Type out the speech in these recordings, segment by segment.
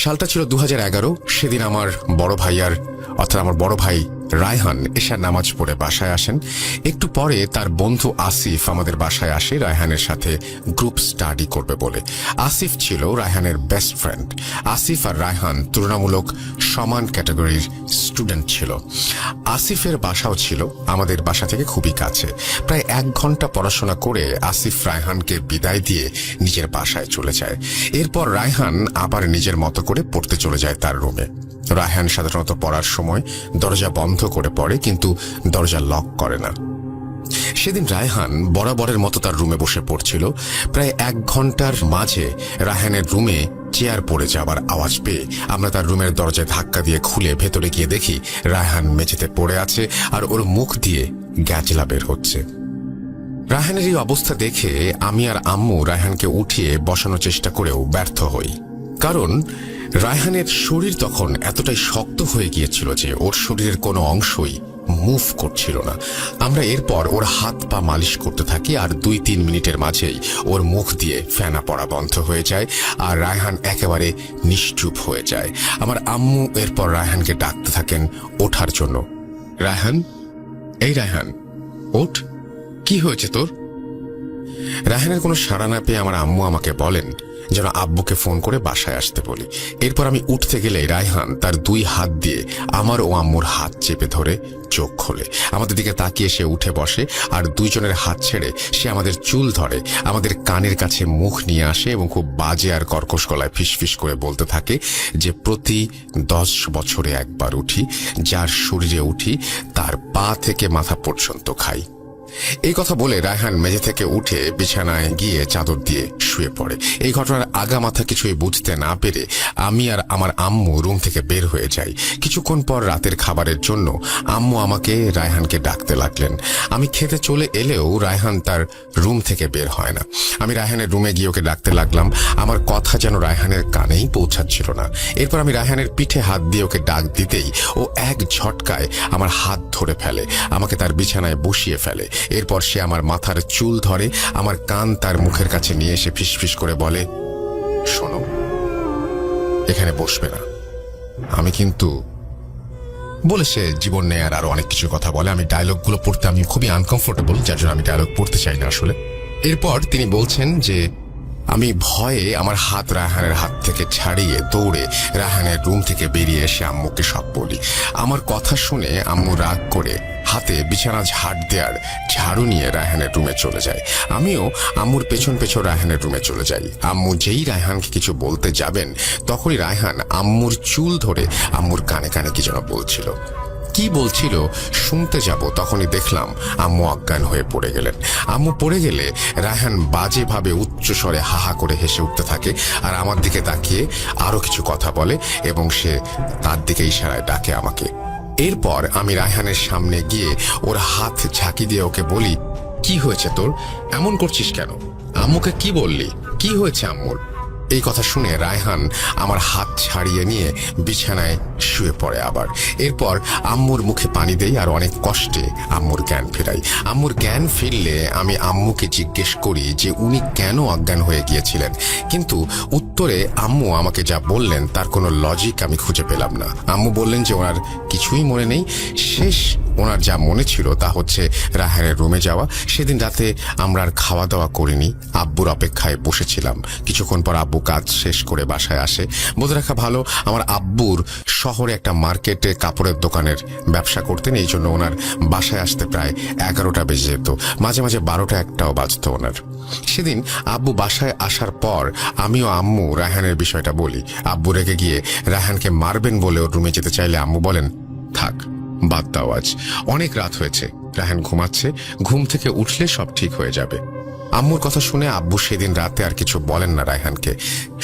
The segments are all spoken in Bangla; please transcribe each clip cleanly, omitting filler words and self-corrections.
সালটা ছিল 2011। সেদিন আমার বড় ভাই রায়হান এশার নামাজ পড়ে বাসায় আসেন। একটু পরে তার বন্ধু আসিফ আমাদের বাসায় আসে রায়হানের সাথে গ্রুপ স্টাডি করবে বলে। আসিফ ছিল রায়হানের বেস্ট ফ্রেন্ড। আসিফ আর রায়হান তুলনামূলক সমান ক্যাটাগরির স্টুডেন্ট ছিল। আসিফের বাসাও ছিল আমাদের বাসা থেকে খুবই কাছে। প্রায় 1 ঘন্টা পড়াশোনা করে আসিফ রায়হানকে বিদায় দিয়ে নিজের বাসায় চলে যায়। এরপর রায়হান আবার নিজের মতো করে পড়তে চলে যায় তার রুমে। রায়হান সাধারণত পড়ার সময় দরজা বন্ধ করে পড়ে, কিন্তু দরজা লক করে না। সেদিন রায়হান বরাবরের মতো তার রুমে বসে পড়ছিল। প্রায় 1 ঘন্টার মাঝে রায়হানের রুমে চেয়ার পড়ে যাবার আওয়াজ পেয়ে আমরা তার রুমের দরজায় ধাক্কা দিয়ে খুলে ভেতরে গিয়ে দেখি রায়হান মেঝেতে পড়ে আছে আর ওর মুখ দিয়ে গ্যাজলা বের হচ্ছে। রায়হানের এই অবস্থা দেখে আমি আর আম্মু রায়হানকে উঠিয়ে বসানোর চেষ্টা করেও ব্যর্থ হই, কারণ রায়হানের শরীর তখন এতটাই শক্ত হয়ে গিয়েছিল যে ওর শরীরের কোনো অংশই মুভ করছিল না। আমরা এরপর ওর হাত পা মালিশ করতে থাকি আর 2-3 মিনিটের মাঝেই ওর মুখ দিয়ে ফেনা পড়া বন্ধ হয়ে যায় আর রায়হান একেবারে নিশ্চুপ হয়ে যায়। আমার আম্মু এরপর রায়হানকে ডাকতে থাকেন ওঠার জন্য। রায়হান, এই রায়হান, ওঠ, কি হয়েছে তোর? রায়হানের কোনো সাড়া না পেয়ে আমার আম্মু আমাকে বলেন যেন আব্বুকে ফোন করে বাসায় আসতে বলি। এরপর আমি উঠতে গেলে রায়হান তার 2 হাত দিয়ে আমার ও আম্মুর হাত চেপে ধরে চোখ খোলে। আমাদের দিকে তাকিয়ে সে উঠে বসে আর 2 জনের হাত ছেড়ে সে আমাদের চুল ধরে, আমাদের কানের কাছে মুখ নিয়ে আসে এবং খুব বাজে আর কর্কশ গলায় ফিসফিস করে বলতে থাকে যে প্রতি 10 বছরে একবার উঠি, যার শরীরে উঠি তার পা থেকে মাথা পর্যন্ত খাই। এই কথা বলে রায়হান মেঝে থেকে উঠে বিছানায় গিয়ে চাদর দিয়ে শুয়ে পড়ে। এই ঘটনার আগা মাথা কিছুই বুঝতে না পেরে আমি আর আমার আম্মু রুম থেকে বের হয়ে যাই। কিছুক্ষণ পর রাতের খাবারের জন্য আম্মু আমাকে রায়হানকে ডাকতে লাগলেন। আমি খেতে চলে এলেও রায়হান তার রুম থেকে বের হয় না। আমি রায়হানের রুমে গিয়ে ওকে ডাকতে লাগলাম, আমার কথা যেন রায়হানের কানেই পৌঁছাচ্ছিল না। এরপর আমি রায়হানের পিঠে হাত দিয়ে ওকে ডাক দিতেই ও এক ঝটকায় আমার হাত ধরে ফেলে, আমাকে তার বিছানায় বসিয়ে ফেলে। এরপর সে আমার মাথার চুল ধরে আমার কান তার মুখের কাছে নিয়ে এসে ফিসফিস করে বলে, শোনো, এখানে বসবে না, আমি কিন্তু বলে সে জীবন নেয়ার আরো অনেক কিছু কথা বলে। আমি ডায়লগগুলো পড়তে আমি খুবই আনকমফোর্টেবল, যার জন্য আমি ডায়লগ পড়তে চাই না আসলে। এরপর তিনি বলছেন যে আমি ভয়ে আমার হাত রায়হানের হাত থেকে ছাড়িয়ে দৌড়ে রায়হানের রুম থেকে বেরিয়ে এসে আম্মুকে সব বলি। আমার কথা শুনে আম্মু রাগ করে হাতে বিছানা ঝাড় দেওয়ার ঝাড়ু নিয়ে রায়হানের রুমে চলে যায়। আমিও আম্মুর পেছন পেছন রায়হানের রুমে চলে যাই। আম্মু যেই রায়হানকে কিছু বলতে যাবেন তখনই রায়হান আম্মুর চুল ধরে আম্মুর কানে কানে কি যেন বলছিল। কি বলছিল শুনতে যাব তখনই দেখলাম আম্মু অজ্ঞান হয়ে পড়ে গেলেন। আম্মু পড়ে গেলে রায়হান বাজেভাবে উচ্চস্বরে হাহা করে হেসে উঠতে থাকে আর আমার দিকে তাকিয়ে আরো কিছু কথা বলে এবং সে তার দিকে ইশারায় ডাকে আমাকে। এরপর আমি রায়হানের সামনে গিয়ে ওর হাত ঝাঁকি দিয়ে ওকে বলি, কি হয়েছে তোর, এমন করছিস কেন? আম্মুকে কি বললি? কি হয়েছে আম্মুর? এই কথা শুনে রায়হান আমার হাত ছাড়িয়ে নিয়ে বিছানায় শুয়ে পড়ে আবার। এরপর আম্মুর মুখে পানি দেই আর অনেক কষ্টে আম্মুর জ্ঞান ফেরাই। আম্মুর জ্ঞান ফিরলে আমি আম্মুকে জিজ্ঞেস করি যে উনি কেন অজ্ঞান হয়ে গিয়েছিলেন, কিন্তু উত্তরে আম্মু আমাকে যা বললেন তার কোনো লজিক আমি খুঁজে পেলাম না। আম্মু বললেন যে ওনার কিছুই মনে নেই, শেষ ওনার যা মনে ছিল তা হচ্ছে রায়হানের রুমে যাওয়া। সেদিন রাতে আমরা আর খাওয়া দাওয়া করিনি, আব্বুর অপেক্ষায় বসেছিলাম। কিছুক্ষণ পর আব্বু কাজ শেষ করে বাসায় আসে। বলে রাখা ভালো, আমার আব্বুর শহরে একটা মার্কেটে কাপড়ের দোকানের ব্যবসা করতেন, এই জন্য ওনার বাসায় আসতে প্রায় 11টা বেজে যেত, মাঝে মাঝে 12টা 1টাও বাজত ওনার। সেদিন আব্বু বাসায় আসার পর আমিও আম্মু রায়হানের বিষয়টা বলি। আব্বু রেগে গিয়ে রায়হানকে মারবেন বলে ওর রুমে যেতে চাইলে আম্মু বলেন, থাক, বাদ দাও, আজ অনেক রাত হয়েছে, রায়হান ঘুমাচ্ছে, ঘুম থেকে উঠলে সব ঠিক হয়ে যাবে। আম্মুর কথা শুনে আব্বু সেদিন রাতে আর কিছু বলেন না রায়হানকে।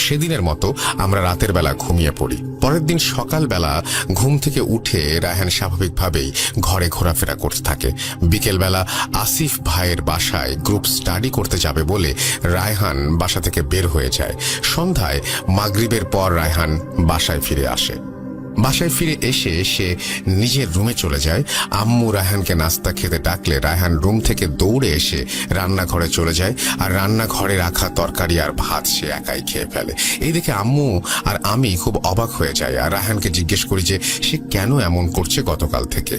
সেদিনের মতো আমরা রাতের বেলা ঘুমিয়ে পড়ি। পরের দিন সকালবেলা ঘুম থেকে উঠে রায়হান স্বাভাবিকভাবেই ঘরে ঘোরাফেরা করতে থাকে। বিকেলবেলা আসিফ ভাইয়ের বাসায় গ্রুপ স্টাডি করতে যাবে বলে রায়হান বাসা থেকে বের হয়ে যায়। সন্ধ্যায় মাগরিবের পর রায়হান বাসায় ফিরে আসে। বাসায় ফিরে এসে সে নিজের রুমে চলে যায়। আম্মু রায়হানকে নাস্তা খেতে ডাকলে রায়হান রুম থেকে দৌড়ে এসে রান্নাঘরে চলে যায়, আর রান্নাঘরে রাখা তরকারি আর ভাত সে একাই খেয়ে ফেলে। এই দেখে আম্মু আর আমি খুব অবাক হয়ে যাই, আর রায়হানকে জিজ্ঞেস করি যে সে কেন এমন করছে গতকাল থেকে।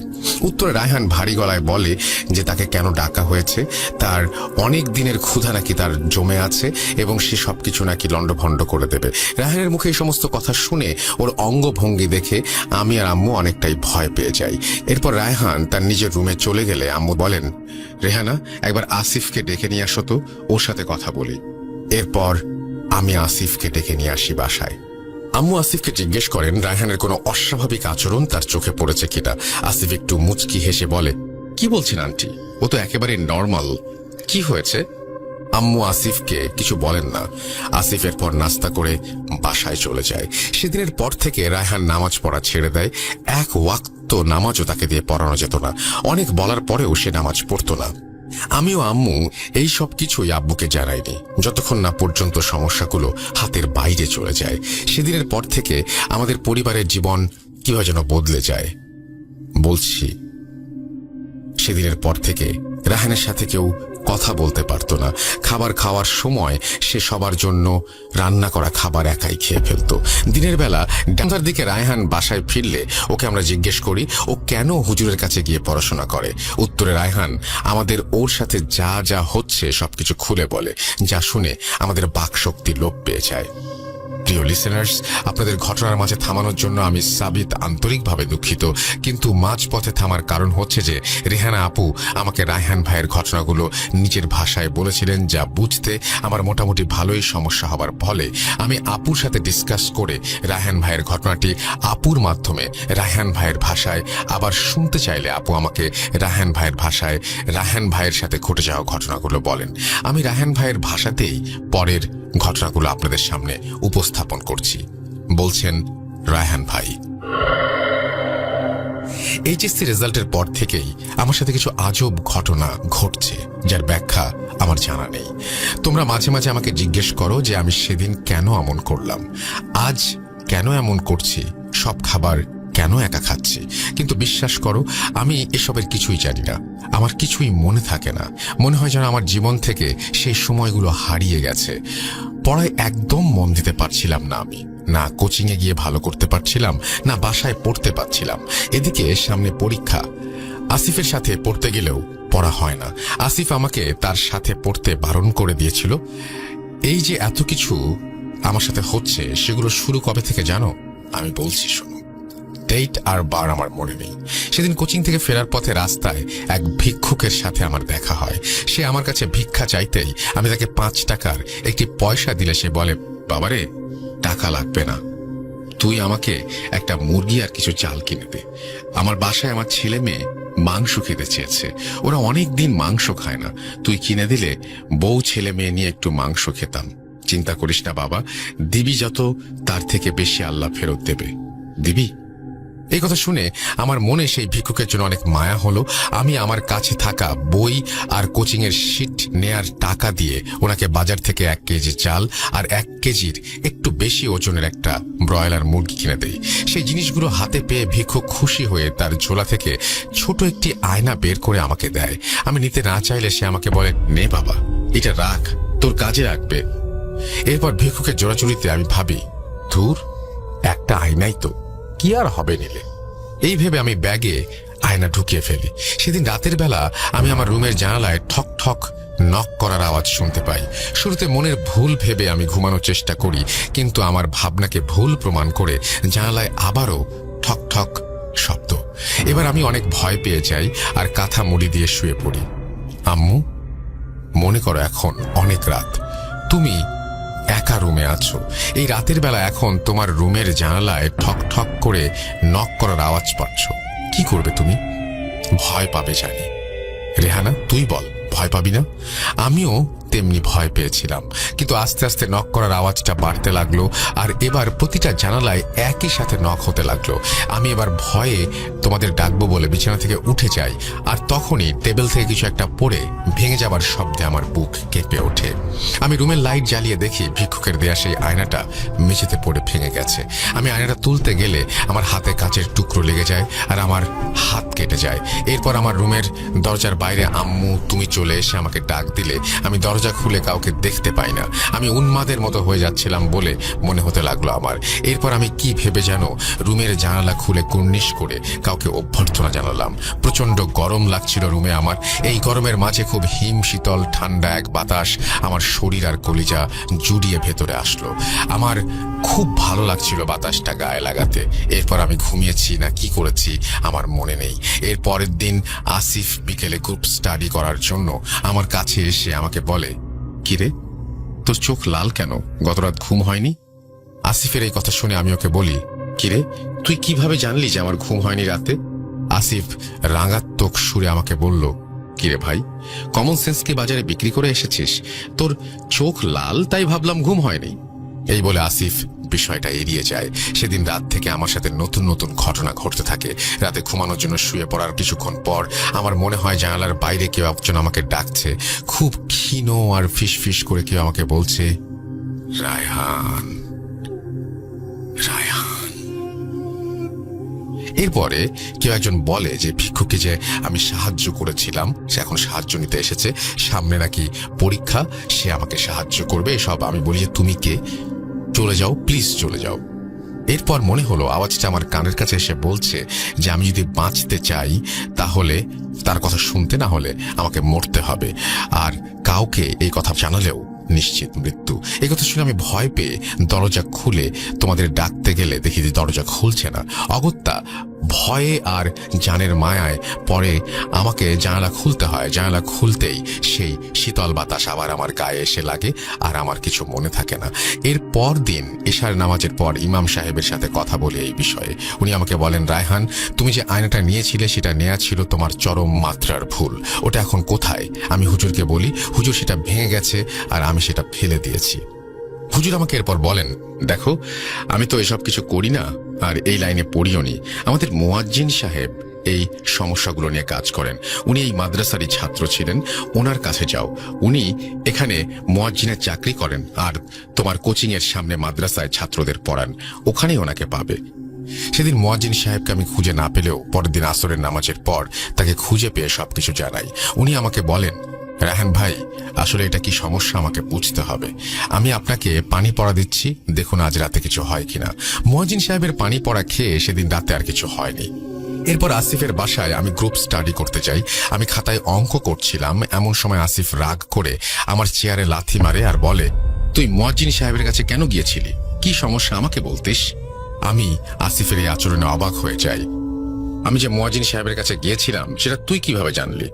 উত্তরে রায়হান ভারী গলায় বলে যে তাকে কেন ডাকা হয়েছে, তার অনেক দিনের ক্ষুধা নাকি তার জমে আছে এবং সে সবকিছু নাকি লন্ডভন্ড করে দেবে। রায়হানের মুখে এই সমস্ত কথা শুনে ওর অঙ্গভঙ্গি দেখে আমি আর আম্মু অনেকটাই ভয় পেয়ে যাই। এরপর রায়হান তার নিজের রুমে চলে গেলে আম্মু বলেন, রেহানা একবার আসিফকে ডেকে নিয়ে আসো তো, ওর সাথে কথা বলি। এরপর আমি আসিফকে ডেকে নিয়ে আসি বাসায়। আম্মু আসিফকে জিজ্ঞেস করেন রায়হানের কোনো অস্বাভাবিক আচরণ তার চোখে পড়েছে কিনা। আসিফ একটু মুচকি হেসে বলে, কি বলছেন আন্টি, ও তো একেবারে নর্মাল, কি হয়েছে? আম্মু আসিফকে কিছু বলেন না। আসিফ এরপর নাস্তা করে বাসায় চলে যায়। সেদিনের পর থেকে রায়হান নামাজ পড়া ছেড়ে দেয়। এক ওয়াক্ত নামাজও তাকে দিয়ে পড়ানো যেত না। অনেক বলার পরেও সে নামাজ পড়তো না। আমিও আম্মু এই সব কিছুই আব্বুকে জানাইনি, যতক্ষণ না পর্যন্ত সমস্যাগুলো হাতের বাইরে চলে যায়। সেদিনের পর থেকে আমাদের পরিবারের জীবন কিভাবে যেন বদলে যায়। বলছি, সেদিনের পর থেকে রায়হানের সাথে কেউ কথা বলতে পারতো না। খাবার খাওয়ার সময় সে সবার জন্য রান্না করা খাবার একাই খেয়ে ফেলতো। দিনের বেলা ডাক্তার দিকে রায়হান বাসায় ফিরলে ওকে আমরা জিজ্ঞেস করি ও কেন হুজুরের কাছে গিয়ে পড়াশোনা করে। উত্তরে রায়হান আমাদের ওর সাথে যা যা হচ্ছে সবকিছু খুলে বলে, যা শুনে আমাদের বাকশক্তি লোপ পেয়ে যায়। প্রিয় লিসেনার্স, আপনাদের ঘটনার মাঝে থামানোর জন্য আমি সাবিত আন্তরিকভাবে দুঃখিত, কিন্তু মাঝপথে থামার কারণ হচ্ছে যে রেহানা আপু আমাকে রায়হান ভাইয়ের ঘটনাগুলো নিজের ভাষায় বলেছিলেন, যা বুঝতে আমার মোটামুটি ভালোই সমস্যা হবার ফলে আমি আপুর সাথে ডিসকাস করে রায়হান ভাইয়ের ঘটনাটি আপুর মাধ্যমে রায়হান ভাইয়ের ভাষায় আবার শুনতে চাইলে আপু আমাকে রায়হান ভাইয়ের ভাষায় রায়হান ভাইয়ের সাথে ঘটে যাওয়া ঘটনাগুলো বলেন। আমি রায়হান ভাইয়ের ভাষাতেই পরের ঘটনাগুলো আপনাদের সামনে উপস্থাপন করছি। বলছেন রায়হান ভাই, এইচএসসি রেজাল্টের পর থেকেই আমার সাথে কিছু আজব ঘটনা ঘটছে, যার ব্যাখ্যা আমার জানা নেই। তোমরা মাঝে মাঝে আমাকে জিজ্ঞেস করো যে আমি সেদিন কেন এমন করলাম, আজ কেন এমন করছি, সব খাবার কেন একা খাচ্ছি। কিন্তু বিশ্বাস করো, আমি এসবের কিছুই জানি না। আমার কিছুই মনে থাকে না। মনে হয় যেন আমার জীবন থেকে সেই সময়গুলো হারিয়ে গেছে। পড়ায় একদম মন দিতে পারছিলাম না আমি, না কোচিংয়ে গিয়ে ভালো করতে পারছিলাম, না বাসায় পড়তে পারছিলাম। এদিকে সামনে পরীক্ষা। আসিফের সাথে পড়তে গেলেও পড়া হয় না। আসিফ আমাকে তার সাথে পড়তে বারণ করে দিয়েছিল। এই যে এত কিছু আমার সাথে হচ্ছে, সেগুলো শুরু কবে থেকে জানো? আমি বলছি শোনো। ডেট আর বার আমার মনে নেই। সেদিন কোচিং থেকে ফেরার পথে রাস্তায় এক ভিক্ষুকের সাথে আমার দেখা হয়। সে আমার কাছে ভিক্ষা চাইতেই আমি তাকে 5 টাকার একটি পয়সা দিলে সে বলে, বাবারে টাকা লাগবে না, তুই আমাকে একটা মুরগি আর কিছু চাল কিনে দে। আমার বাসায় আমার ছেলে মেয়ে মাংস খেতে চেয়েছে, ওরা অনেক দিন মাংস খায় না, তুই কিনে দিলে বউ ছেলে মেয়ে নিয়ে একটু মাংস খেতাম। চিন্তা করিস না বাবা, দিবি যত তার থেকে বেশি আল্লাহ ফেরত দেবে, দিবি। এই কথা শুনে আমার মনে সেই ভিক্ষুকের জন্য অনেক মায়া হলো। আমি আমার কাছে থাকা বই আর কোচিং এর শিট নেয়ার টাকা দিয়ে ওনাকে বাজার থেকে 1 কেজি চাল আর 1 কেজির একটু বেশি ওজনের একটা ব্রয়লার মুরগি কিনে দেই। সেই জিনিসগুলো হাতে পেয়ে ভিক্ষুক খুশি হয়ে তার ঝোলা থেকে ছোট একটি আয়না বের করে আমাকে দেয়। আমি নিতে না চাইলে সে আমাকে বলে, নে বাবা, এটা রাখ, তোর কাজে লাগবে। এরপর ভিক্ষুকের জোড়াচুরিতে আমি ভাবি, ধুর, একটা আয়নাই তো, কি আর হবে নিলে। এই ভেবে আমি ব্যাগে আয়না ঢুকিয়ে ফেলি। সেদিন রাতের বেলা আমি আমার রুমের জানালায় ঠক ঠক নক করার আওয়াজ শুনতে পাই। শুরুতে মনের ভুল ভেবে আমি ঘুমানোর চেষ্টা করি, কিন্তু আমার ভাবনাকে ভুল প্রমাণ করে জানালায় আবারও ঠক ঠক শব্দ। এবার আমি অনেক ভয় পেয়ে যাই আর কাঁথা মুড়ি দিয়ে শুয়ে পড়ি। আম্মু, মনে করো এখন অনেক রাত, তুমি একা রুমে আছো। এই রাতের বেলা এখন তোমার রুমের জানালায় ঠক ঠক করে নক করার আওয়াজ পাচ্ছ, কি করবে তুমি? ভয় পাবে জানি। রেহানা, তুই বল, ভয় পাবি না? আমিও তেমনি ভয় পেয়েছিলাম, কিন্তু আস্তে আস্তে নক করার আওয়াজটা বাড়তে লাগলো, আর এবার প্রতিটা জানালায় একই সাথে নক হতে লাগলো। আমি এবার ভয়ে তোমাদের ডাকবো বলে বিছানা থেকে উঠে যাই, আর তখনই টেবিল থেকে কিছু একটা পড়ে ভেঙে যাবার শব্দে আমার বুক কেঁপে ওঠে। আমি রুমের লাইট জ্বালিয়ে দেখি ভিক্ষুকের দেয়া সেই আয়নাটা মেঝেতে পড়ে ভেঙে গেছে। আমি আয়নাটা তুলতে গেলে আমার হাতে কাচের টুকরো লেগে যায় আর আমার হাত কেটে যায়। এরপর আমার রুমের দরজার বাইরে আম্মু তুমি চলে এসে আমাকে ডাক দিলে আমি দরজা খুলে কাউকে দেখতে পাই না। আমি উন্মাদের মতো হয়ে যাচ্ছিলাম বলে মনে হতে লাগলো আমার। এরপর আমি কি ভেবে যেন রুমের জানালা খুলে কুর্নিশ করে কাউকে অভ্যর্থনা জানালাম। প্রচন্ড গরম লাগছিল রুমে আমার। এই গরমের মাঝে খুব হিম শীতল ঠান্ডা এক বাতাস আমার শরীর আর কলিজা জুড়িয়ে ভেতরে আসলো। আমার খুব ভালো লাগছিল বাতাসটা গায়ে লাগাতে। এরপর আমি ঘুমিয়েছি না কি করেছি আমার মনে নেই। এর পরের দিন আসিফ বিকেলে গ্রুপ স্টাডি করার জন্য আমার কাছে এসে আমাকে বলে, কিরে তোর চোখ লাল কেন, গতরাত ঘুম হয়নি? আসিফের এই কথা শুনে আমি ওকে বলি, কিরে তুই কিভাবে জানলি যে আমার ঘুম হয়নি রাতে? আসিফ রাঙাত্মক সুরে আমাকে বলল, কিরে ভাই, কমন সেন্সকে বাজারে বিক্রি করে এসেছিস? তোর চোখ লাল তাই ভাবলাম ঘুম হয়নি। এই বলে আসিফ বিষয়টা এড়িয়ে যায়। সেদিন রাত থেকে আমার সাথে নতুন নতুন ঘটনা ঘটতে থাকে। রাতে ঘুমানোর জন্য শুয়ে পড়ার কিছুক্ষণ পর আমার মনে হয় জানালার বাইরে কেউ একজন আমাকে ডাকছে। খুব ক্ষীণ আর ফিসফিস করে কেউ আমাকে বলছে, রায়হান, রায়হান। এরপরে কেউ একজন বলে যে ভিক্ষুকে যে আমি সাহায্য করেছিলাম সে এখন সাহায্য নিতে এসেছে, সামনে নাকি পরীক্ষা, সে আমাকে সাহায্য করবে। এসব আমি বলি যে তুমি কে, চলে যাও প্লিজ চলে যাও। এরপর মনে হলো আওয়াজটা আমার কানের কাছে এসে বলছে যে আমি যদি বাঁচতে চাই তাহলে তার কথা শুনতে, না হলে আমাকে মরতে হবে, আর কাউকে এই কথা জানালেও নিশ্চিত মৃত্যু। এই কথা শুনে আমি ভয় পেয়ে দরজা খুলে তোমাদের ডাকতে গেলে দেখি যে দরজা খুলছে না। অগত্যা ভয়ে আর জানের মায়ায় পরে আমাকে জানালা খুলতে হয়। জানালা খুলতেই সেই শীতল বাতাস আবার আমার গায়ে এসে লাগে আর আমার কিছু মনে থাকে না। এর পর দিন এশার নামাজের পর ইমাম সাহেবের সাথে কথা বলে এই বিষয়ে উনি আমাকে বলেন, রায়হান তুমি যে আয়নাটা নিয়েছিলে সেটা নেওয়া ছিল তোমার চরম মাত্রার ভুল, ওটা এখন কোথায়? আমি হুজুরকে বলি, হুজুর সেটা ভেঙে গেছে আর আমি সেটা ফেলে দিয়েছি। হুজুর আমাকে এরপর বলেন, দেখো আমি তো এসব কিছু করি না আর এই লাইনে পড়িও নি। আমাদের মুয়াজ্জিন সাহেব এই সমস্যাগুলো নিয়ে কাজ করেন, উনি এই মাদ্রাসারই ছাত্র ছিলেন, ওনার কাছে যাও। উনি এখানে মুয়াজ্জিনের চাকরি করেন আর তোমার কোচিং এর সামনে মাদ্রাসায় ছাত্রদের পড়ান, ওখানেই ওনাকে পাবে। সেদিন মুয়াজ্জিন সাহেবকে আমি খুঁজে না পেলেও পরের দিন আসরের নামাজের পর তাকে খুঁজে পেয়ে সবকিছু জানাই। উনি আমাকে বলেন, রায়হান ভাই আসলে এটা কি সমস্যা আমাকে বুঝতে হবে, আমি আপনাকে পানি পড়া দিচ্ছি, দেখুন আজ রাতে কিছু হয় কিনা। মুয়াজ্জিন সাহেবের পানি পড়া খেয়ে সেদিন রাতে আর কিছু হয়নি। এরপর আসিফের বাসায় আমি গ্রুপ স্টাডি করতে যাই। আমি খাতায় অঙ্ক করছিলাম, এমন সময় আসিফ রাগ করে আমার চেয়ারে লাথি মারে আর বলে, তুই মুয়াজ্জিন সাহেবের কাছে কেন গিয়েছিলি, কি সমস্যা আমাকে বলতিস? আমি আসিফের এই আচরণে অবাক হয়ে যাই। আমি যে মুয়াজ্জিন সাহেবের কাছে গিয়েছিলাম সেটা তুই কিভাবে জানলি?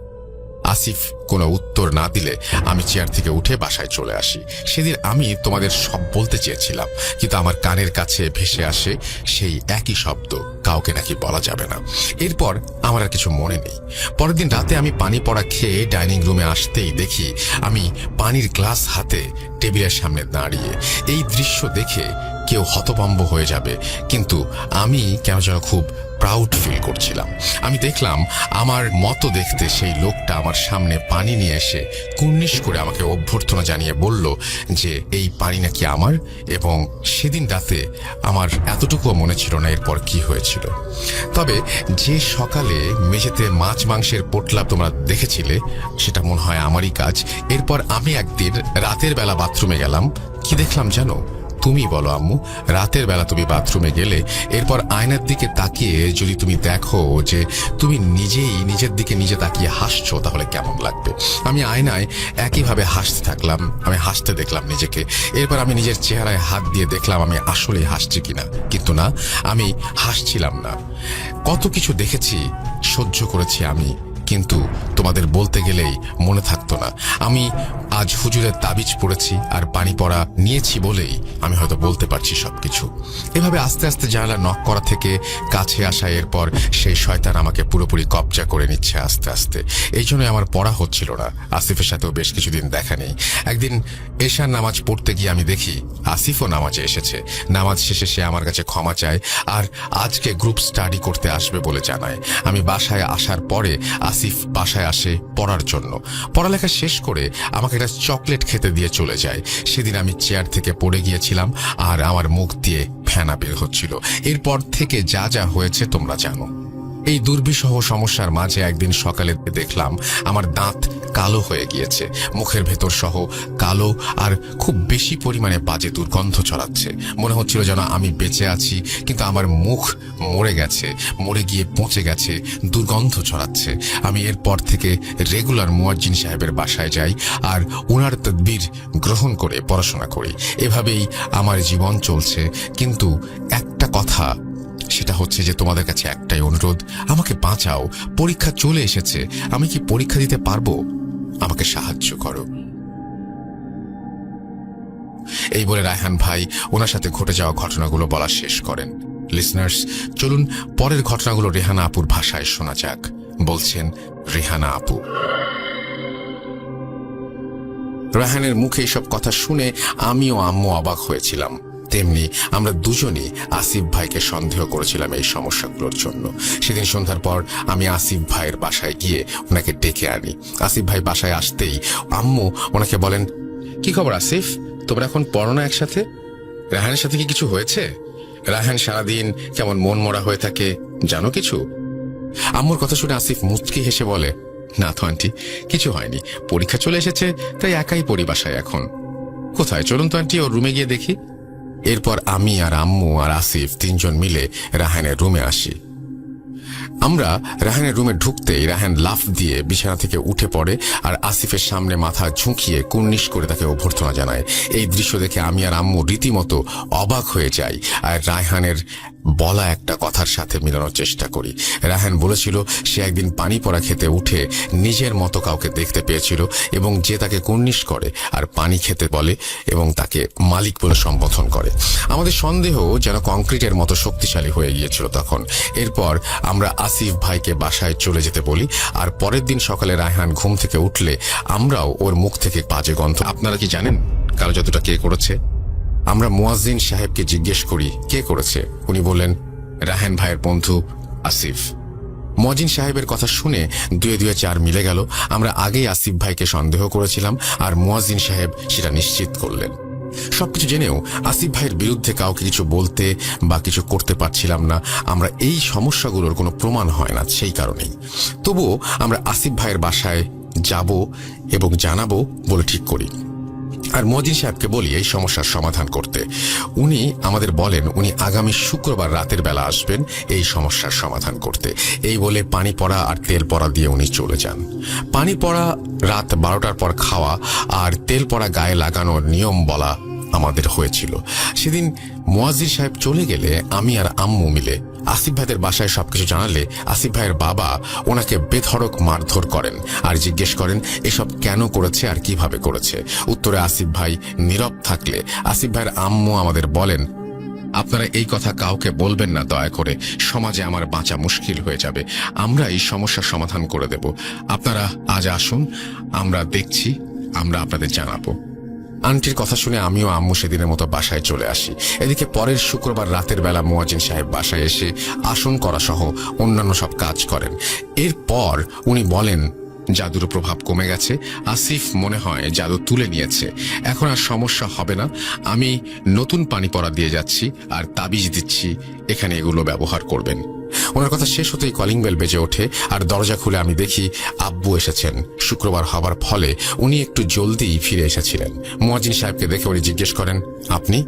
আসিফ কোনো উত্তর না দিলে আমি চেয়ার থেকে উঠে বাসায় চলে আসি। সেদিন আমি তোমাদের সব বলতে চেয়েছিলাম, কিন্তু আমার কানের কাছে ভেসে আসে সেই একই শব্দ, কাউকে নাকি বলা যাবে না। এরপর আমার আর কিছু মনে নেই। পরের দিন রাতে আমি পানি পড়া খেয়ে ডাইনিং রুমে আসতেই দেখি আমি পানির গ্লাস হাতে টেবিলের সামনে দাঁড়িয়ে। এই দৃশ্য দেখে কেউ হতভম্ব হয়ে যাবে, কিন্তু আমি কেন যেন খুব প্রাউড ফিল করছিলাম। আমি দেখলাম আমার মতো দেখতে সেই লোকটা আমার সামনে পানি নিয়ে এসে কুর্নিশ করে আমাকে অভ্যর্থনা জানিয়ে বলল যে এই পানি নাকি আমার, এবং সেদিন রাতে আমার এতটুকুও মনে ছিল না এরপর কি হয়েছিল। তবে যে সকালে মেঝেতে মাছ মাংসের পোটলা তোমরা দেখেছিলে সেটা মনে হয় আমারই কাজ। এরপর আমি একদিন রাতের বেলা বাথরুমে গেলাম, কি দেখলাম জানো? তুমি বলো আম্মু, রাতের বেলা তুমি বাথরুমে গেলে, এরপর আয়নার দিকে তাকিয়ে যদি তুমি দেখো যে তুমি নিজেই নিজের দিকে নিজে তাকিয়ে হাসছো তাহলে কেমন লাগবে? আমি আয়নায় একইভাবে হাসতে থাকলাম, আমি হাসতে দেখলাম নিজেকে। এরপর আমি নিজের চেহারায় হাত দিয়ে দেখলাম আমি আসলেই হাসছি কিনা, কিন্তু না, আমি হাসছিলাম না। কত কিছু দেখেছি, সহ্য করেছি আমি, কিন্তু তোমাদের বলতে গেলেই মনে থাকতো না। আমি আজ হুজুরের তাবিজ পড়েছি আর পানি পড়া নিয়েছি বলেই আমি হয়তো বলতে পারছি সবকিছু। এভাবে আস্তে আস্তে জানালা নক করা থেকে কাছে আসা, এরপর সেই শয়তান আমাকে পুরোপুরি কবজা করে নিচ্ছে আস্তে আস্তে। এই জন্যই আমার পড়া হচ্ছিল না। আসিফের সাথেও বেশ কিছুদিন দেখা নেই। একদিন এশার নামাজ পড়তে গিয়ে আমি দেখি আসিফও নামাজে এসেছে। নামাজ শেষে সে আমার কাছে ক্ষমা চায় আর আজকে গ্রুপ স্টাডি করতে আসবে বলে জানায়। আমি বাসায় আসার পরে আসিফ বাসায় আসে পড়ার জন্য। পড়ালেখা শেষ করে আমাকে একটা চকলেট খেতে দিয়ে চলে যায়। সেদিন আমি চেয়ার থেকে পড়ে গিয়েছিলাম আর আমার মুখ দিয়ে ফেনা বের হচ্ছিল। এরপর থেকে যা যা হয়েছে তোমরা জানো। এই দুর্বিষহ সমস্যার মাঝে একদিন সকালে দেখলাম আমার দাঁত কালো হয়ে গিয়েছে, মুখের ভেতর সহ কালো আর খুব বেশি পরিমাণে বাজে দুর্গন্ধ ছড়াচ্ছে। মনে হচ্ছিল যেন আমি বেঁচে আছি কিন্তু আমার মুখ মরে গেছে, মরে গিয়ে পচে গেছে, দুর্গন্ধ ছড়াচ্ছে। আমি এরপর থেকে রেগুলার মুয়াজ্জিন সাহেবের বাসায় যাই আর ওনার তদবির গ্রহণ করে পড়াশোনা করি। এভাবেই আমার জীবন চলছে। কিন্তু একটা কথা, সেটা হচ্ছে যে তোমাদের কাছে একটাই অনুরোধ, আমাকে বাঁচাও। পরীক্ষা চলে এসেছে, আমি কি পরীক্ষা দিতে পারবো? আমাকে সাহায্য করো। এই বলে রায়হান ভাই ওনার সাথে ঘটে যাওয়া ঘটনাগুলো বলা শেষ করেন। লিসনার্স, চলুন পরের ঘটনাগুলো রেহানা আপুর ভাষায় শোনা যাক। বলছেন রেহানা আপু। রায়হানের মুখে এইসব কথা শুনে আমিও আম্মু অবাক হয়েছিলাম। তেমনি আমরা দুজনই আসিফ ভাইকে সন্দেহ করেছিলাম এই সমস্যাগুলোর জন্য। সেদিন সন্ধ্যার পর আমি আসিফ ভাইয়ের বাসায় গিয়ে ওনাকে ডেকে আনি। আসিফ ভাই বাসায় আসতেই আম্মু ওনাকে বলেন, কি খবর আসিফ, তোমরা এখন পড়ো না একসাথে? রায়হানের সাথে কি কিছু হয়েছে? রায়হান সারাদিন কেমন মন মরা হয়ে থাকে, জানো কিছু? আম্মুর কথা শুনে আসিফ মুচকি হেসে বলে, না তো আন্টি, কিছু হয়নি। পরীক্ষা চলে এসেছে তাই একাই পড়ি বাসায় এখন। কোথায়, চলুন তো আন্টি ওর রুমে গিয়ে দেখি। এরপর আমি আর আম্মু আর আসিফ তিনজন মিলে রায়হানের রুমে আসি। আমরা রায়হানের রুমে ঢুকতেই রায়হান লাফ দিয়ে বিছানা থেকে উঠে পড়ে আর আসিফের সামনে মাথা ঝুঁকিয়ে কুর্নিশ করে তাকে অভ্যর্থনা জানায়। এই দৃশ্য দেখে আমি আর আম্মু রীতিমতো অবাক হয়ে যাই আর রায়হানের বলা একটা কথার সাথে মিলানোর চেষ্টা করি। রায়হান বলেছিল সে একদিন পানি পড়া খেতে উঠে নিজের মতো কাউকে দেখতে পেয়েছিল এবং যে তাকে কুর্নিশ করে আর পানি খেতে বলে এবং তাকে মালিক বলে সম্বোধন করে। আমাদের সন্দেহ যেন কংক্রিটের মতো শক্তিশালী হয়ে গিয়েছিল তখন। এরপর আমরা আসিফ ভাইকে বাসায় চলে যেতে বলি আর পরের দিন সকালে রায়হান ঘুম থেকে উঠলে আমরাও ওর মুখ থেকে বাজে গন্ধ। আপনারা কি জানেন কালো জাদুটা কে করেছে? আমরা মুয়াজ্জিন সাহেবকে জিজ্ঞেস করি কে করেছে। উনি বললেন রায়হান ভাইয়ের বন্ধু আসিফ। মুয়াজ্জিন সাহেবের কথা শুনে দুয়ে দুয়ে চার মিলে গেল। আমরা আগেই আসিফ ভাইকে সন্দেহ করেছিলাম আর মুয়াজ্জিন সাহেব সেটা নিশ্চিত করলেন। সবকিছু জেনেও আসিফ ভাইয়ের বিরুদ্ধে কাউকে কিছু বলতে বা কিছু করতে পারছিলাম না। আমরা এই সমস্যাগুলোর কোনো প্রমাণ হয় না সেই কারণেই। তবুও আমরা আসিফ ভাইয়ের বাসায় যাব এবং জানাবো বলে ঠিক করি আর মুয়াজ্জিন সাহেবকে বলি এই সমস্যার সমাধান করতে। উনি আমাদের বলেন উনি আগামী শুক্রবার রাতের বেলা আসবেন এই সমস্যার সমাধান করতে। এই বলে পানি পড়া আর তেল পড়া দিয়ে উনি চলে যান। পানি পড়া রাত 12টার পর খাওয়া আর তেল পড়া গায়ে লাগানোর নিয়ম বলা আমাদের হয়েছিল। সেদিন মুয়াজ্জিন সাহেব চলে গেলে আমি আর আম্মু মিলে আসিফ ভাইদের বাসায় সবকিছু জানালে আসিফ ভাইয়ের বাবা ওনাকে বেধড়ক মারধর করেন আর জিজ্ঞেস করেন এসব কেন করেছে আর কিভাবে করেছে। উত্তরে আসিফ ভাই নীরব থাকলে আসিফ ভাইয়ের আম্মু আমাদের বলেন, আপনারা এই কথা কাউকে বলবেন না দয়া করে, সমাজে আমার বাঁচা মুশকিল হয়ে যাবে। আমরা এই সমস্যার সমাধান করে দেব। আপনারা আজ আসুন, আমরা দেখছি, আমরা আপনাদের জানাবো। আন্টির কথা শুনে আমিও আম্মু সেদিনের মতো বাসায় চলে আসি। এদিকে পরের শুক্রবার রাতের বেলা মুয়াজ্জিন সাহেব বাসায় এসে আসন করা সহ অন্যান্য সব কাজ করেন। এরপর উনি বলেন জাদুর প্রভাব কমে গেছে, আসিফ মনে হয় জাদু তুলে নিয়েছে, এখন আর সমস্যা হবে না। আমি নতুন পানি পড়া দিয়ে যাচ্ছি আর তাবিজ দিচ্ছি, এখানে এগুলো ব্যবহার করবেন। ওনার কথা শেষ হতেই কলিং বেল বেজে ওঠে আর দরজা খুলে আমি দেখি আব্বু এসেছেন। শুক্রবার হবার ফলে উনি একটু জলদি ফিরে এসেছিলেন। মুয়াজ্জিন সাহেবকে দেখে উনি জিজ্ঞেস করেন, আপনি?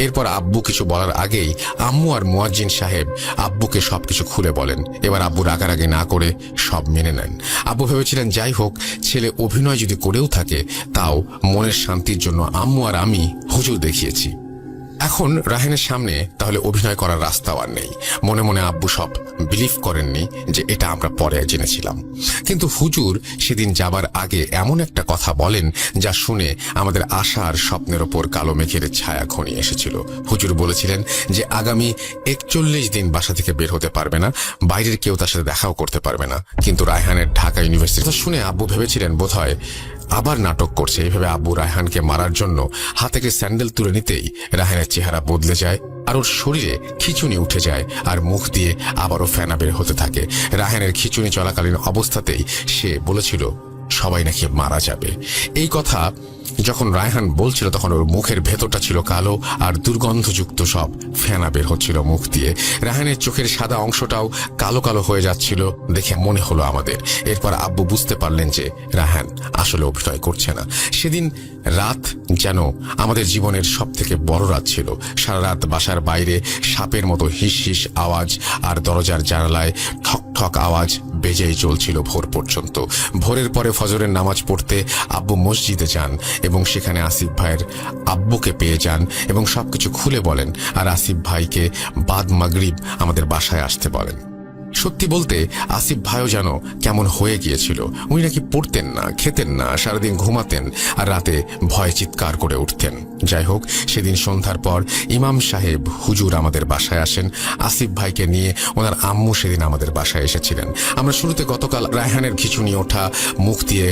এরপর আব্বু কিছু বলার আগেই আম্মু আর মুয়াজ্জিন সাহেব আব্বুকে সবকিছু খুলে বলেন। এবার আব্বু রাগারাগি না করে সব মেনে নেন। আব্বু ভেবেছিলেন যাই হোক ছেলে অভিনয় যদি করেও থাকে তাও মনের শান্তির জন্য আম্মু আর আমি হুজুর দেখিয়েছি। এখন রায়হানের সামনে তাহলে অভিনয় করার রাস্তাও আর নেই। মনে মনে আব্বু সব বিলিভ করেননি যে এটা আমরা পরে জেনেছিলাম। কিন্তু হুজুর সেদিন যাবার আগে এমন একটা কথা বলেন যা শুনে আমাদের আশা আর স্বপ্নের ওপর কালো মেঘের ছায়া ঘনিয়ে এসেছিল। হুজুর বলেছিলেন যে আগামী 41 দিন বাসা থেকে বের হতে পারবে না, বাইরের কেউ তার সাথে দেখাও করতে পারবে না। কিন্তু রায়হানের ঢাকা ইউনিভার্সিটি শুনে আব্বু ভেবেছিলেন বোধহয় আবার নাটক করছে। এইভাবে আব্বু রায়হানকে মারার জন্য হাত থেকে স্যান্ডেল তুলে নিতেই রায়হানের চেহারা বদলে যায়, আর ওর শরীরে খিঁচুনি উঠে যায়, আর মুখ দিয়ে আবারও ফেনা বের হতে থাকে। রায়হানের খিঁচুনি চলাকালীন অবস্থাতেই সে বলেছিল সবাই নাকি মারা যাবে। এই কথা যখন রায়হান বলছিল তখন ওর মুখের ভেতরটা ছিল কালো আর দুর্গন্ধযুক্ত সব ফেনা বের হচ্ছিল মুখ দিয়ে। রায়হানের চোখের সাদা অংশটাও কালো কালো হয়ে যাচ্ছিল দেখে মনে হলো আমাদের। এরপর আব্বু বুঝতে পারলেন যে রায়হান আসলে অভিনয় করছে না। সেদিন রাত যেন আমাদের জীবনের সব থেকে বড় রাত ছিল। সারা রাত বাসার বাইরে সাপের মতো হিস হিস আওয়াজ আর দরজার জানালায় ঠক ঠক আওয়াজ বেজেই চলছিল ভোর পর্যন্ত। ভোরের পরে ফজরের নামাজ পড়তে আব্বু মসজিদে যান এবং সেখানে আসিফ ভাইয়ের আব্বুকে পেয়ে যান এবং সবকিছু খুলে বলেন, আর আসিফ ভাইকে বাদ মাগরিব আমাদের বাসায় আসতে বলেন। সত্যি বলতে আসিফ ভাইও যেন কেমন হয়ে গিয়েছিল। উনি নাকি পড়তেন না, খেতেন না, সারাদিন ঘুমাতেন আর রাতে ভয়ে চিৎকার করে উঠতেন। যাই হোক, সেদিন সন্ধ্যার পর ইমাম সাহেব হুজুর আমাদের বাসায় আসেন। আসিফ ভাইকে নিয়ে ওনার আম্মু সেদিন আমাদের বাসায় এসেছিলেন। আমরা শুরুতে গতকাল রায়হানের খিঁচুনি ওঠা, মুখ দিয়ে